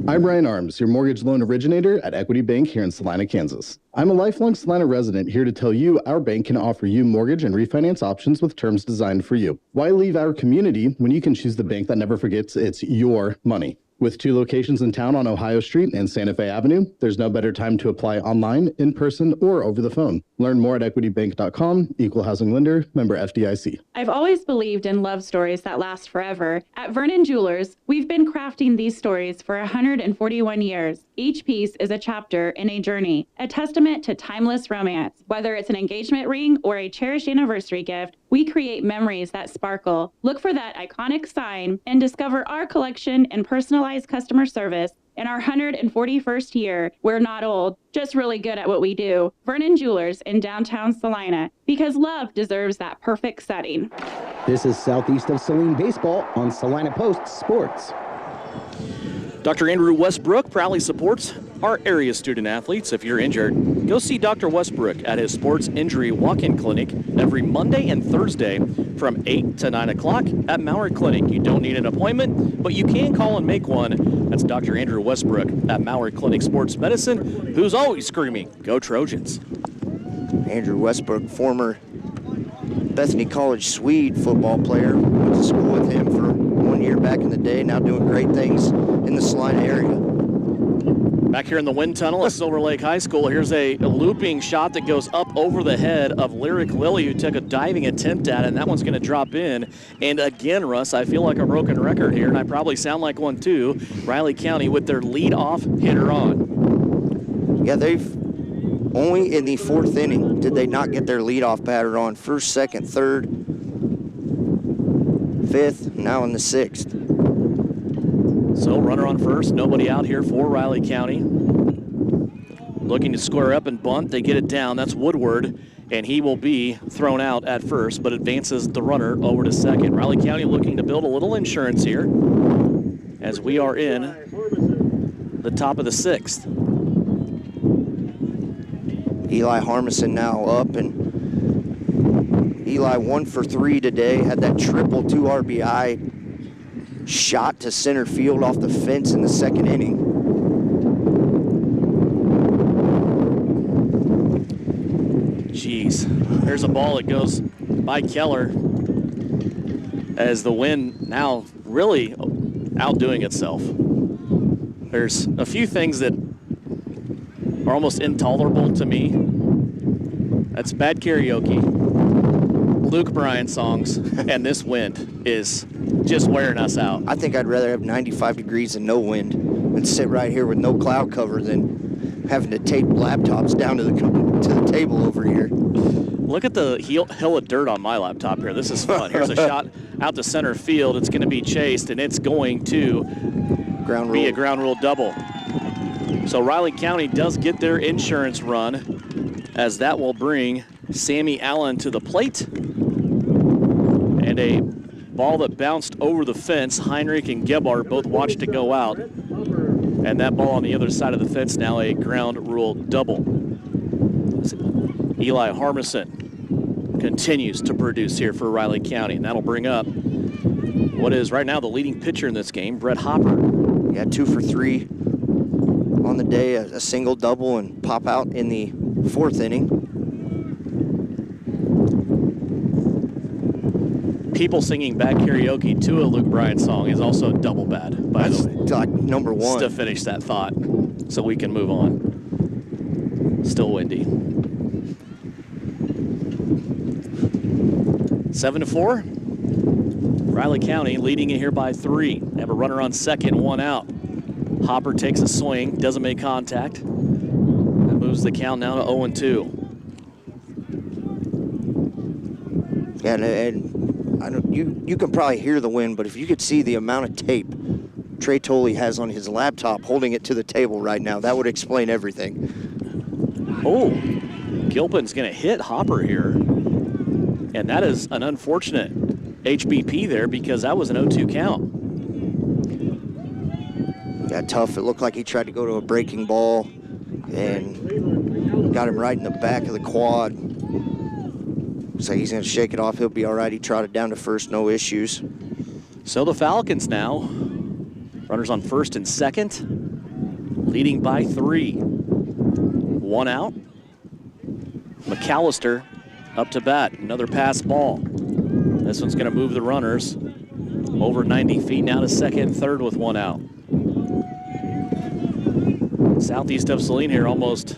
I'm Brian Arms, your mortgage loan originator at Equity Bank here in Salina, Kansas. I'm a lifelong Salina resident here to tell you our bank can offer you mortgage and refinance options with terms designed for you. Why leave our community when you can choose the bank that never forgets it's your money? With 2 locations in town on Ohio Street and Santa Fe Avenue, there's no better time to apply online, in person, or over the phone. Learn more at equitybank.com, equal housing lender, member FDIC. I've always believed in love stories that last forever. At Vernon Jewelers, we've been crafting these stories for 141 years. Each piece is a chapter in a journey, a testament to timeless romance. Whether it's an engagement ring or a cherished anniversary gift, we create memories that sparkle. Look for that iconic sign and discover our collection and personalized customer service. In our 141st year, we're not old, just really good at what we do. Vernon Jewelers in downtown Salina, because love deserves that perfect setting. This is Southeast of Saline baseball on Salina Post Sports. Dr. Andrew Westbrook proudly supports our area student athletes. If you're injured, go see Dr. Westbrook at his sports injury walk-in clinic every Monday and Thursday from 8 to 9 o'clock at Maury Clinic. You don't need an appointment, but you can call and make one. That's Dr. Andrew Westbrook at Maury Clinic Sports Medicine, who's always screaming, "Go Trojans." Andrew Westbrook, former Bethany College Swede football player, went to school with him for 1 year back in the day, now doing great things in the Salina area. Back here in the wind tunnel at Silver Lake High School, here's a looping shot that goes up over the head of Lyric Lilly, who took a diving attempt at it, and that one's going to drop in. And again, Russ, I feel like a broken record here, and I probably sound like one too. Riley County with their leadoff hitter on. Yeah, they've only in the 4th inning did they not get their leadoff batter on. 1st, 2nd, 3rd, 5th, now in the 6th. So runner on first, nobody out here for Riley County. Looking to square up and bunt, they get it down. That's Woodward and he will be thrown out at first, but advances the runner over to second. Riley County looking to build a little insurance here as we are in the top of the 6th. Eli Harmison now up, and Eli 1 for 3 today. Had that triple 2 RBI shot to center field off the fence in the 2nd inning. Jeez, there's a ball that goes by Keller as the wind now really outdoing itself. There's a few things that are almost intolerable to me. That's bad karaoke, Luke Bryan songs, and this wind is just wearing us out. I think I'd rather have 95 degrees and no wind than sit right here with no cloud cover than having to tape laptops down to the table over here. Look at the hill of dirt on my laptop here. This is fun. Here's a shot out to center field. It's going to be chased, and it's going to be a ground rule double. So Riley County does get their insurance run, as that will bring Sammy Allen to the plate. And a ball that bounced over the fence. Heinrich and Gebhardt both watched it go out. And that ball on the other side of the fence, now a ground rule double. Eli Harmison continues to produce here for Riley County, and that'll bring up what is right now the leading pitcher in this game, Brett Hopper. Yeah, 2 for 3 on the day, a single, double, and pop out in the 4th inning. People singing bad karaoke to a Luke Bryan song is also double bad, by the way. Like number 1. Just to finish that thought so we can move on. Still windy. 7-4. Riley County leading it here by 3. They have a runner on second, 1 out. Hopper takes a swing, doesn't make contact. That moves the count now to 0-2. Yeah, and I don't, you can probably hear the wind, but if you could see the amount of tape Trey Tolley has on his laptop holding it to the table right now, that would explain everything. Oh, Gilpin's going to hit Hopper here. And that is an unfortunate HBP there because that was an 0-2 count. Yeah, tough. It looked like he tried to go to a breaking ball and got him right in the back of the quad. So he's going to shake it off. He'll be all right. He trotted down to first, no issues. So the Falcons now, runners on first and second, leading by 3. 1 out. McAllister up to bat, another pass ball. This one's going to move the runners over 90 feet now to second and third with 1 out. Southeast of Saline here almost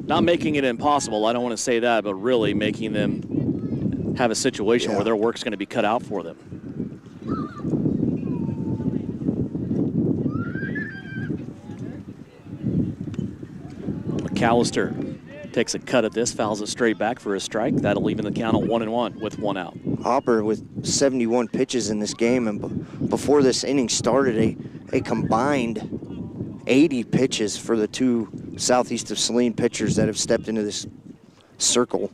not making it impossible. I don't want to say that, but really making them have a situation where their work's going to be cut out for them. McAllister takes a cut at this, fouls it straight back for a strike. That'll even the count at 1-1 with 1 out. Hopper with 71 pitches in this game, and before this inning started, a combined 80 pitches for the 2 Southeast of Saline pitchers that have stepped into this circle.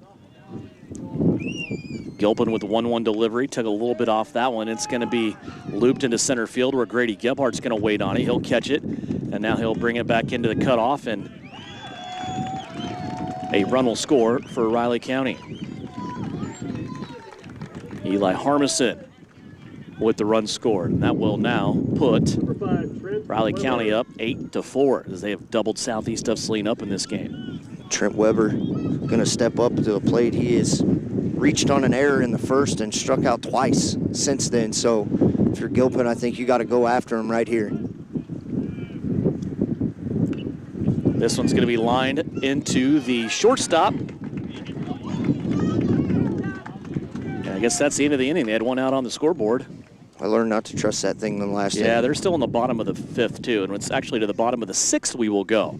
Gilpin with 1-1 delivery, took a little bit off that one. It's going to be looped into center field where Grady Gebhardt's going to wait on it. He'll catch it, and now he'll bring it back into the cutoff, and a run will score for Riley County. Eli Harmison with the run scored, and that will now put Riley County up 8-4 as they have doubled Southeast of Saline up in this game. Trent Weber going to step up to the plate. He has reached on an error in the first and struck out twice since then. So if you're Gilpin, I think you got to go after him right here. This one's going to be lined into the shortstop. And I guess that's the end of the inning. They had 1 out on the scoreboard. I learned not to trust that thing the last inning. Yeah, they're still in the bottom of the 5th, too, and it's actually to the bottom of the 6th we will go.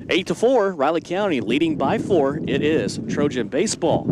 8-4, Riley County leading by 4. It is Trojan baseball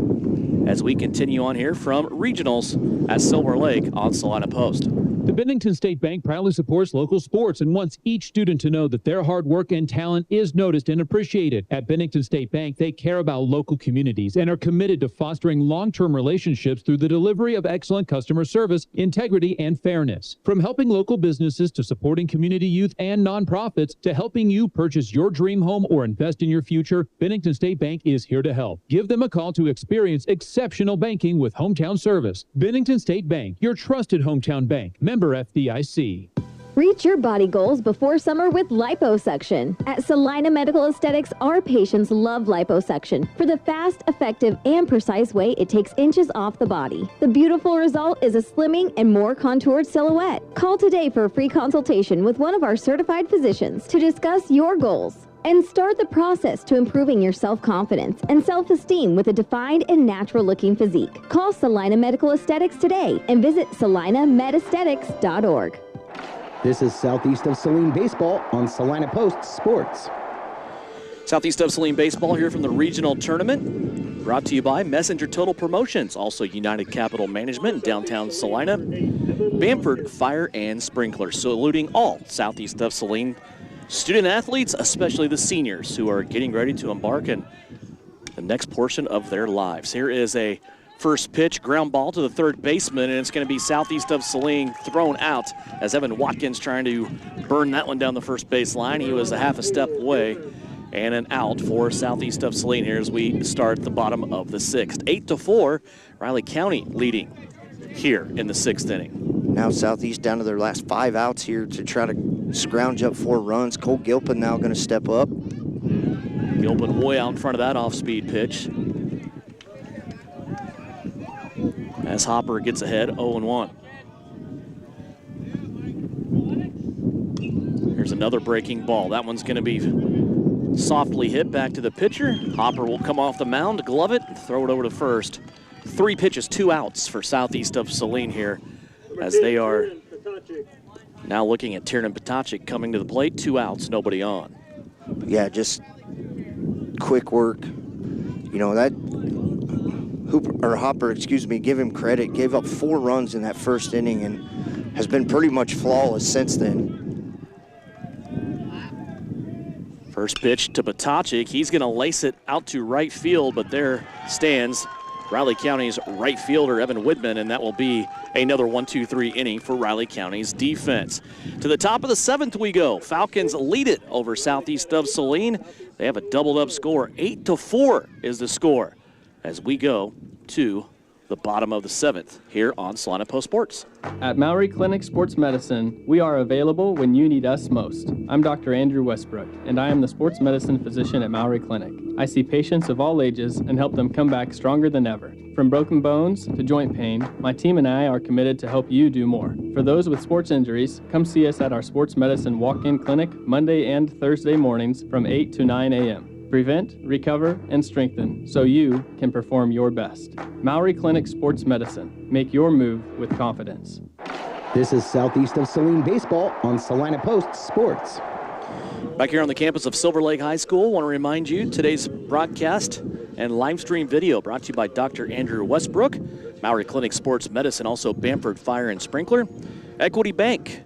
as we continue on here from regionals at Silver Lake on Salina Post. The Bennington State Bank proudly supports local sports and wants each student to know that their hard work and talent is noticed and appreciated. At Bennington State Bank, they care about local communities and are committed to fostering long-term relationships through the delivery of excellent customer service, integrity, and fairness. From helping local businesses to supporting community youth and nonprofits to helping you purchase your dream home or invest in your future, Bennington State Bank is here to help. Give them a call to experience exceptional banking with hometown service. Bennington State Bank, your trusted hometown bank. Member FDIC. Reach your body goals before summer with liposuction. At Salina Medical Aesthetics, our patients love liposuction for the fast, effective, and precise way it takes inches off the body. The beautiful result is a slimming and more contoured silhouette. Call today for a free consultation with one of our certified physicians to discuss your goals and start the process to improving your self-confidence and self-esteem with a defined and natural-looking physique. Call Salina Medical Aesthetics today and visit salinamedesthetics.org. This is Southeast of Saline Baseball on Salina Post Sports. Southeast of Saline Baseball here from the regional tournament. Brought to you by Messenger Total Promotions, also United Capital Management in downtown Salina. Bamford Fire and Sprinkler, saluting all Southeast of Saline student athletes, especially the seniors who are getting ready to embark in the next portion of their lives. Here is a first pitch, ground ball to the third baseman, and it's going to be Southeast of Saline thrown out as Evan Watkins trying to burn that one down the first base line. He was a half a step away, and an out for Southeast of Saline here as we start the bottom of the sixth. 8-4, Riley County leading here in the sixth inning. Now Southeast down to their last 5 outs here to try to scrounge up 4 runs. Cole Gilpin now going to step up. Gilpin way out in front of that off-speed pitch. As Hopper gets ahead, 0-1. Here's another breaking ball. That one's going to be softly hit back to the pitcher. Hopper will come off the mound, glove it, throw it over to first. 3 pitches, 2 outs for Southeast of Saline here as they are now looking at Tiernan Patacic coming to the plate. 2 outs, nobody on. Yeah, just quick work. You know, that Hopper, give him credit, gave up 4 runs in that first inning and has been pretty much flawless since then. First pitch to Patacic. He's going to lace it out to right field, but there stands Riley County's right fielder, Evan Widman, and that will be another 1-2-3 inning for Riley County's defense. To the top of the 7th we go. Falcons lead it over Southeast of Saline. They have a doubled-up score. 8-4 is the score as we go to the bottom of the 7th here on Salina Post Sports. At Maury Clinic Sports Medicine, we are available when you need us most. I'm Dr. Andrew Westbrook, and I am the sports medicine physician at Maury Clinic. I see patients of all ages and help them come back stronger than ever. From broken bones to joint pain, my team and I are committed to help you do more. For those with sports injuries, come see us at our sports medicine walk-in clinic Monday and Thursday mornings from 8 to 9 a.m. Prevent, recover, and strengthen so you can perform your best. Maury Clinic Sports Medicine. Make your move with confidence. This is Southeast of Saline Baseball on Salina Post Sports. Back here on the campus of Silver Lake High School, I want to remind you today's broadcast and live stream video brought to you by Dr. Andrew Westbrook, Maury Clinic Sports Medicine, also Bamford Fire and Sprinkler, Equity Bank,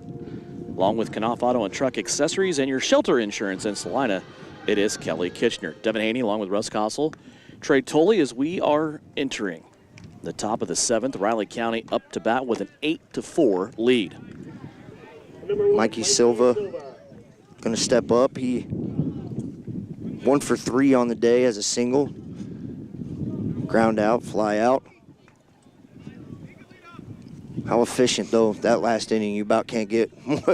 along with Knopf Auto and Truck Accessories, and your shelter insurance in Salina. It is Kelly Kitchener. Devin Haney along with Russ Kossel. Trey Tolley as we are entering the top of the 7th. Riley County up to bat with an 8-4 lead. Mikey Silva going to step up. He 1 for 3 on the day as a single. Ground out, fly out. How efficient, though, that last inning. You about can't get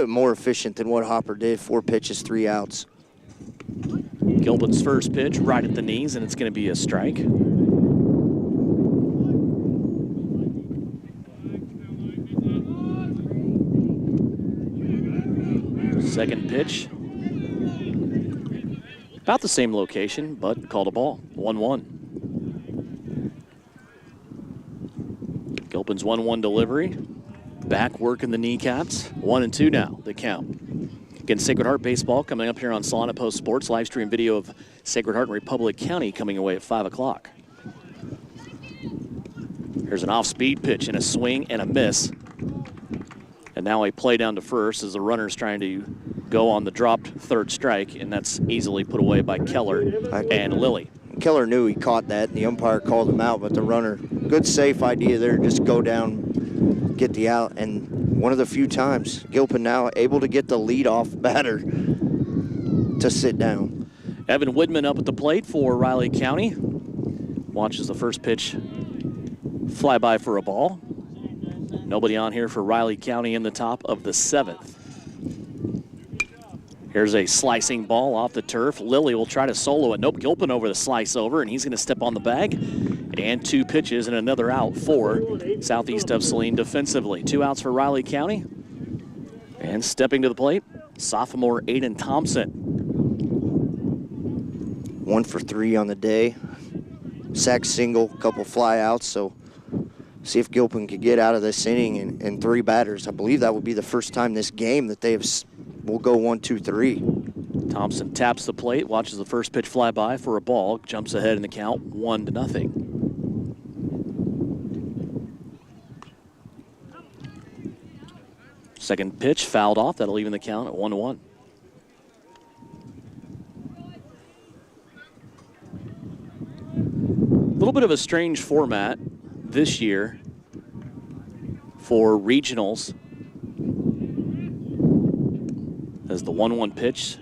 more efficient than what Hopper did. 4 pitches, 3 outs. Gilpin's first pitch right at the knees, and it's going to be a strike. Second pitch. About the same location, but called a ball. 1-1. Gilpin's 1-1 delivery. Back working the kneecaps. 1-2 now, the count. Again, Sacred Heart Baseball coming up here on Salina Post Sports. Live stream video of Sacred Heart and Republic County coming away at 5 o'clock. Here's an off-speed pitch and a swing and a miss. And now a play down to first as the runner's trying to go on the dropped third strike, and that's easily put away by Keller and Lilly. Keller knew he caught that, and the umpire called him out, but the runner, good safe idea there, just go down, get the out, and one of the few times Gilpin now able to get the leadoff batter to sit down. Evan Woodman up at the plate for Riley County. Watches the first pitch fly by for a ball. Nobody on here for Riley County in the top of the 7th. Here's a slicing ball off the turf. Lilly will try to solo it. Nope, Gilpin over the slice over, and he's going to step on the bag. And 2 pitches and another out for Southeast of Saline defensively. 2 outs for Riley County. And stepping to the plate, sophomore Aiden Thompson. 1 for 3 on the day. Sack single, couple fly outs, so see if Gilpin could get out of this inning in 3 batters. I believe that would be the first time this game that will go 1, 2, 3. Thompson taps the plate, watches the first pitch fly by for a ball, jumps ahead in the count 1-0. Second pitch fouled off, that'll even the count at 1-1. A little bit of a strange format this year for regionals, as the 1-1 pitch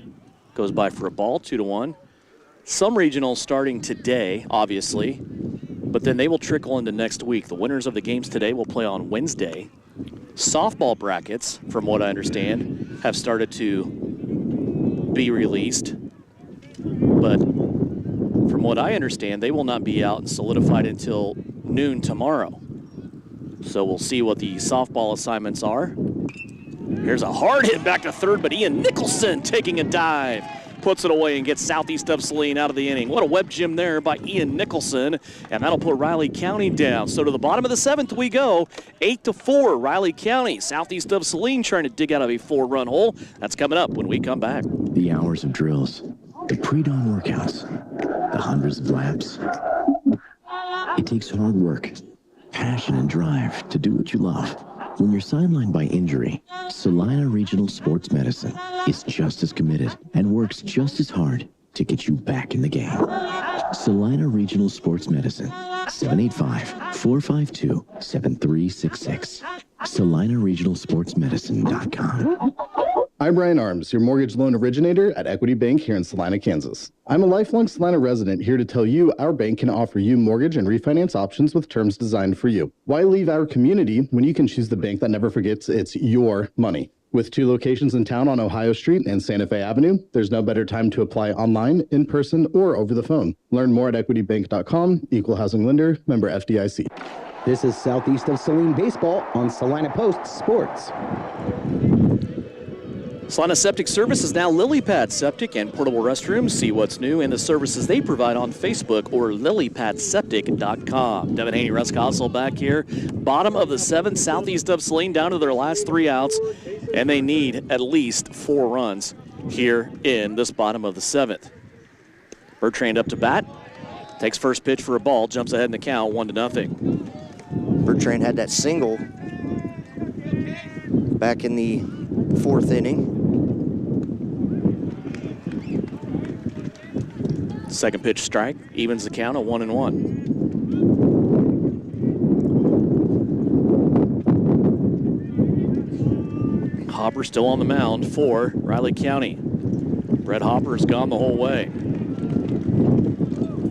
goes by for a ball, 2-1. Some regionals starting today, obviously, but then they will trickle into next week. The winners of the games today will play on Wednesday. Softball brackets, from what I understand, have started to be released, but from what I understand, they will not be out and solidified until noon tomorrow. So we'll see what the softball assignments are. Here's a hard hit back to third, but Ian Nicholson taking a dive. Puts it away and gets Southeast of Saline out of the inning. What a web gem there by Ian Nicholson, and that'll put Riley County down. So to the bottom of the 7th we go, 8-4, Riley County. Southeast of Saline trying to dig out of a 4-run hole. That's coming up when we come back. The hours of drills, the pre-dawn workouts, the hundreds of laps. It takes hard work, passion, and drive to do what you love. When you're sidelined by injury, Salina Regional Sports Medicine is just as committed and works just as hard to get you back in the game. Salina Regional Sports Medicine, 785-452-7366. SalinaRegionalSportsMedicine.com. I'm Brian Arms, your mortgage loan originator at Equity Bank here in Salina, Kansas. I'm a lifelong Salina resident here to tell you our bank can offer you mortgage and refinance options with terms designed for you. Why leave our community when you can choose the bank that never forgets it's your money? With 2 locations in town on Ohio Street and Santa Fe Avenue, there's no better time to apply online, in person, or over the phone. Learn more at equitybank.com, equal housing lender, member FDIC. This is Southeast of Saline Baseball on Salina Post Sports. Salina Septic Service is now LilyPad Septic and Portable Restrooms. See what's new and the services they provide on Facebook or lilypadseptic.com. Devin Haney, Russ Kossel back here. Bottom of the 7th, Southeast of Saline down to their last 3 outs, and they need at least 4 runs here in this bottom of the 7th. Bertrand up to bat, takes first pitch for a ball, jumps ahead in the count, 1-0. Bertrand had that single back in the 4th inning. Second pitch strike, evens the count at 1-1. Hopper still on the mound for Riley County. Brett Hopper's gone the whole way.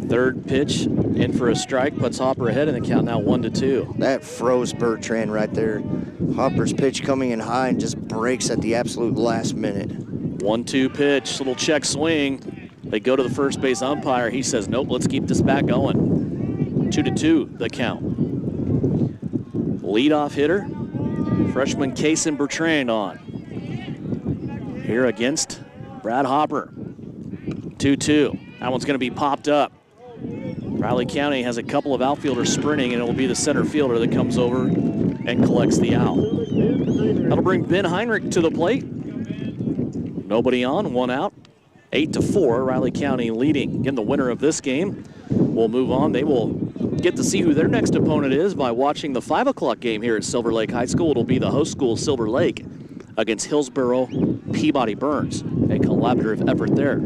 Third pitch in for a strike, puts Hopper ahead in the count, now 1-2. That froze Bertrand right there. Hopper's pitch coming in high and just breaks at the absolute last minute. 1-2 pitch, little check swing. They go to the first base umpire. He says, nope, let's keep this bat going. 2-2 the count. Leadoff hitter, freshman Kason Bertrand on. Here against Brad Hopper. 2-2. That one's going to be popped up. Riley County has a couple of outfielders sprinting, and it will be the center fielder that comes over and collects the out. That'll bring Ben Heinrich to the plate. Nobody on, 1 out. 8-4, Riley County leading. Again, the winner of this game will move on. They will get to see who their next opponent is by watching the 5 o'clock game here at Silver Lake High School. It'll be the host school, Silver Lake, against Hillsboro Peabody Burns, a collaborative effort there.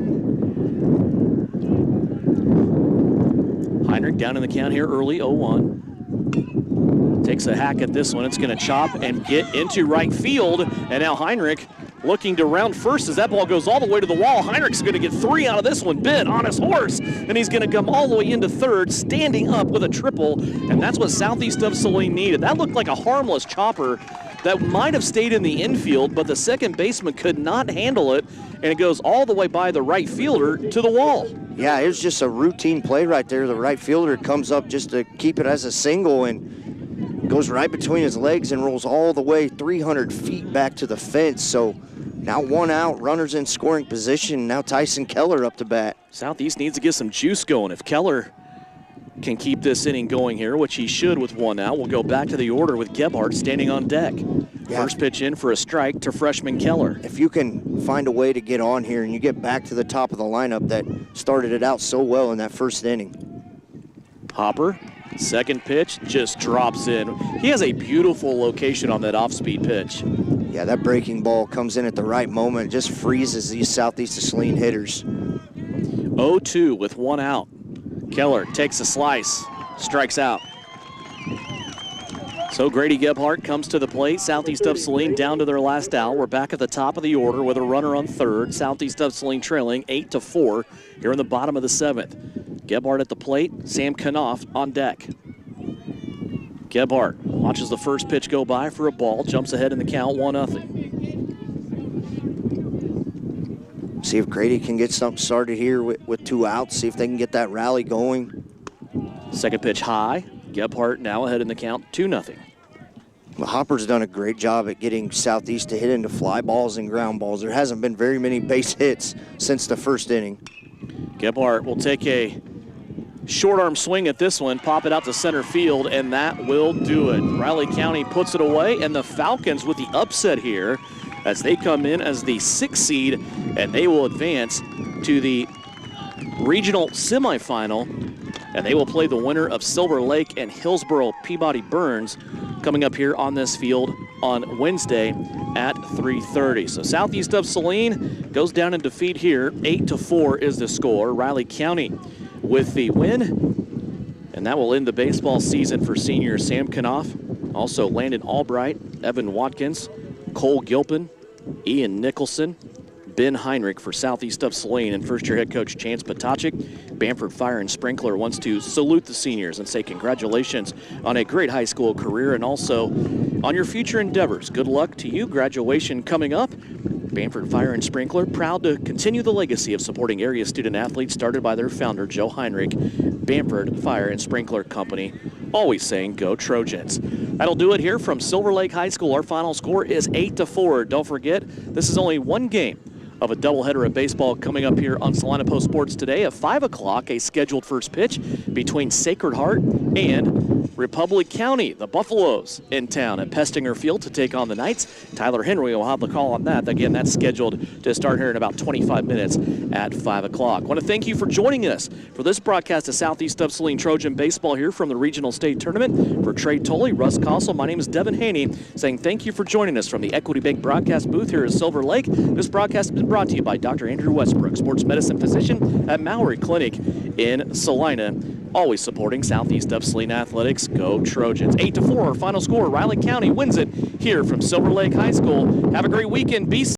Heinrich down in the count here early, 0-1. Takes a hack at this one. It's going to chop and get into right field. And now Heinrich looking to round first as that ball goes all the way to the wall. Heinrich's going to get 3 out of this one. Ben on his horse. And he's going to come all the way into third, standing up with a triple. And that's what Southeast of Saline needed. That looked like a harmless chopper that might have stayed in the infield, but the second baseman could not handle it. And it goes all the way by the right fielder to the wall. Yeah, it was just a routine play right there. The right fielder comes up just to keep it as a single and goes right between his legs and rolls all the way 300 feet back to the fence. So now 1 out, runners in scoring position. Now Tyson Keller up to bat. Southeast needs to get some juice going. If Keller can keep this inning going here, which he should with 1 out, we'll go back to the order with Gebhardt standing on deck. Yeah. First pitch in for a strike to freshman Keller. If you can find a way to get on here and you get back to the top of the lineup that started it out so well in that first inning. Hopper, second pitch, just drops in. He has a beautiful location on that off-speed pitch. Yeah, that breaking ball comes in at the right moment. It just freezes these Southeast of Saline hitters. 0-2 with 1 out. Keller takes a slice, strikes out. So Grady Gebhardt comes to the plate. Southeast of Saline down to their last out. We're back at the top of the order with a runner on third. Southeast of Saline trailing 8-4 here in the bottom of the 7th. Gebhardt at the plate, Sam Knopf on deck. Gebhardt watches the first pitch go by for a ball, jumps ahead in the count, 1-0. See if Grady can get something started here with 2 outs, see if they can get that rally going. Second pitch high. Gebhardt now ahead in the count, 2-0. Well, Hopper's done a great job at getting Southeast to hit into fly balls and ground balls. There hasn't been very many base hits since the first inning. Gebhardt will take a short arm swing at this one, pop it out to center field, and that will do it. Riley County puts it away, and the Falcons with the upset here as they come in as the 6th seed, and they will advance to the regional semifinal, and they will play the winner of Silver Lake and Hillsboro Peabody Burns coming up here on this field on Wednesday at 3:30. So Southeast of Saline goes down in defeat here. 8-4 is the score. Riley County with the win, and that will end the baseball season for senior Sam Knopf. Also Landon Albright, Evan Watkins, Cole Gilpin, Ian Nicholson, Ben Heinrich for Southeast of Saline, and first-year head coach Chance Potachik. Bamford Fire and Sprinkler wants to salute the seniors and say congratulations on a great high school career and also on your future endeavors. Good luck to you. Graduation coming up. Bamford Fire and Sprinkler proud to continue the legacy of supporting area student athletes started by their founder, Joe Heinrich. Bamford Fire and Sprinkler Company, always saying go Trojans. That'll do it here from Silver Lake High School. Our final score is 8-4. Don't forget, this is only one game of a doubleheader of baseball coming up here on Salina Post Sports today. At 5 o'clock, a scheduled first pitch between Sacred Heart and Republic County. The Buffaloes in town at Pestinger Field to take on the Knights. Tyler Henry will have the call on that. Again, that's scheduled to start here in about 25 minutes at 5 o'clock. I want to thank you for joining us for this broadcast of Southeast of Saline Trojan Baseball here from the Regional State Tournament. For Trey Tolley, Russ Kossel, my name is Devin Haney, saying thank you for joining us from the Equity Bank broadcast booth here at Silver Lake. This broadcast has been brought to you by Dr. Andrew Westbrook, sports medicine physician at Maury Clinic in Salina. Always supporting Southeast of Saline athletics. Go Trojans. 8-4, our final score. Riley County wins it here from Silver Lake High School. Have a great weekend. Be safe.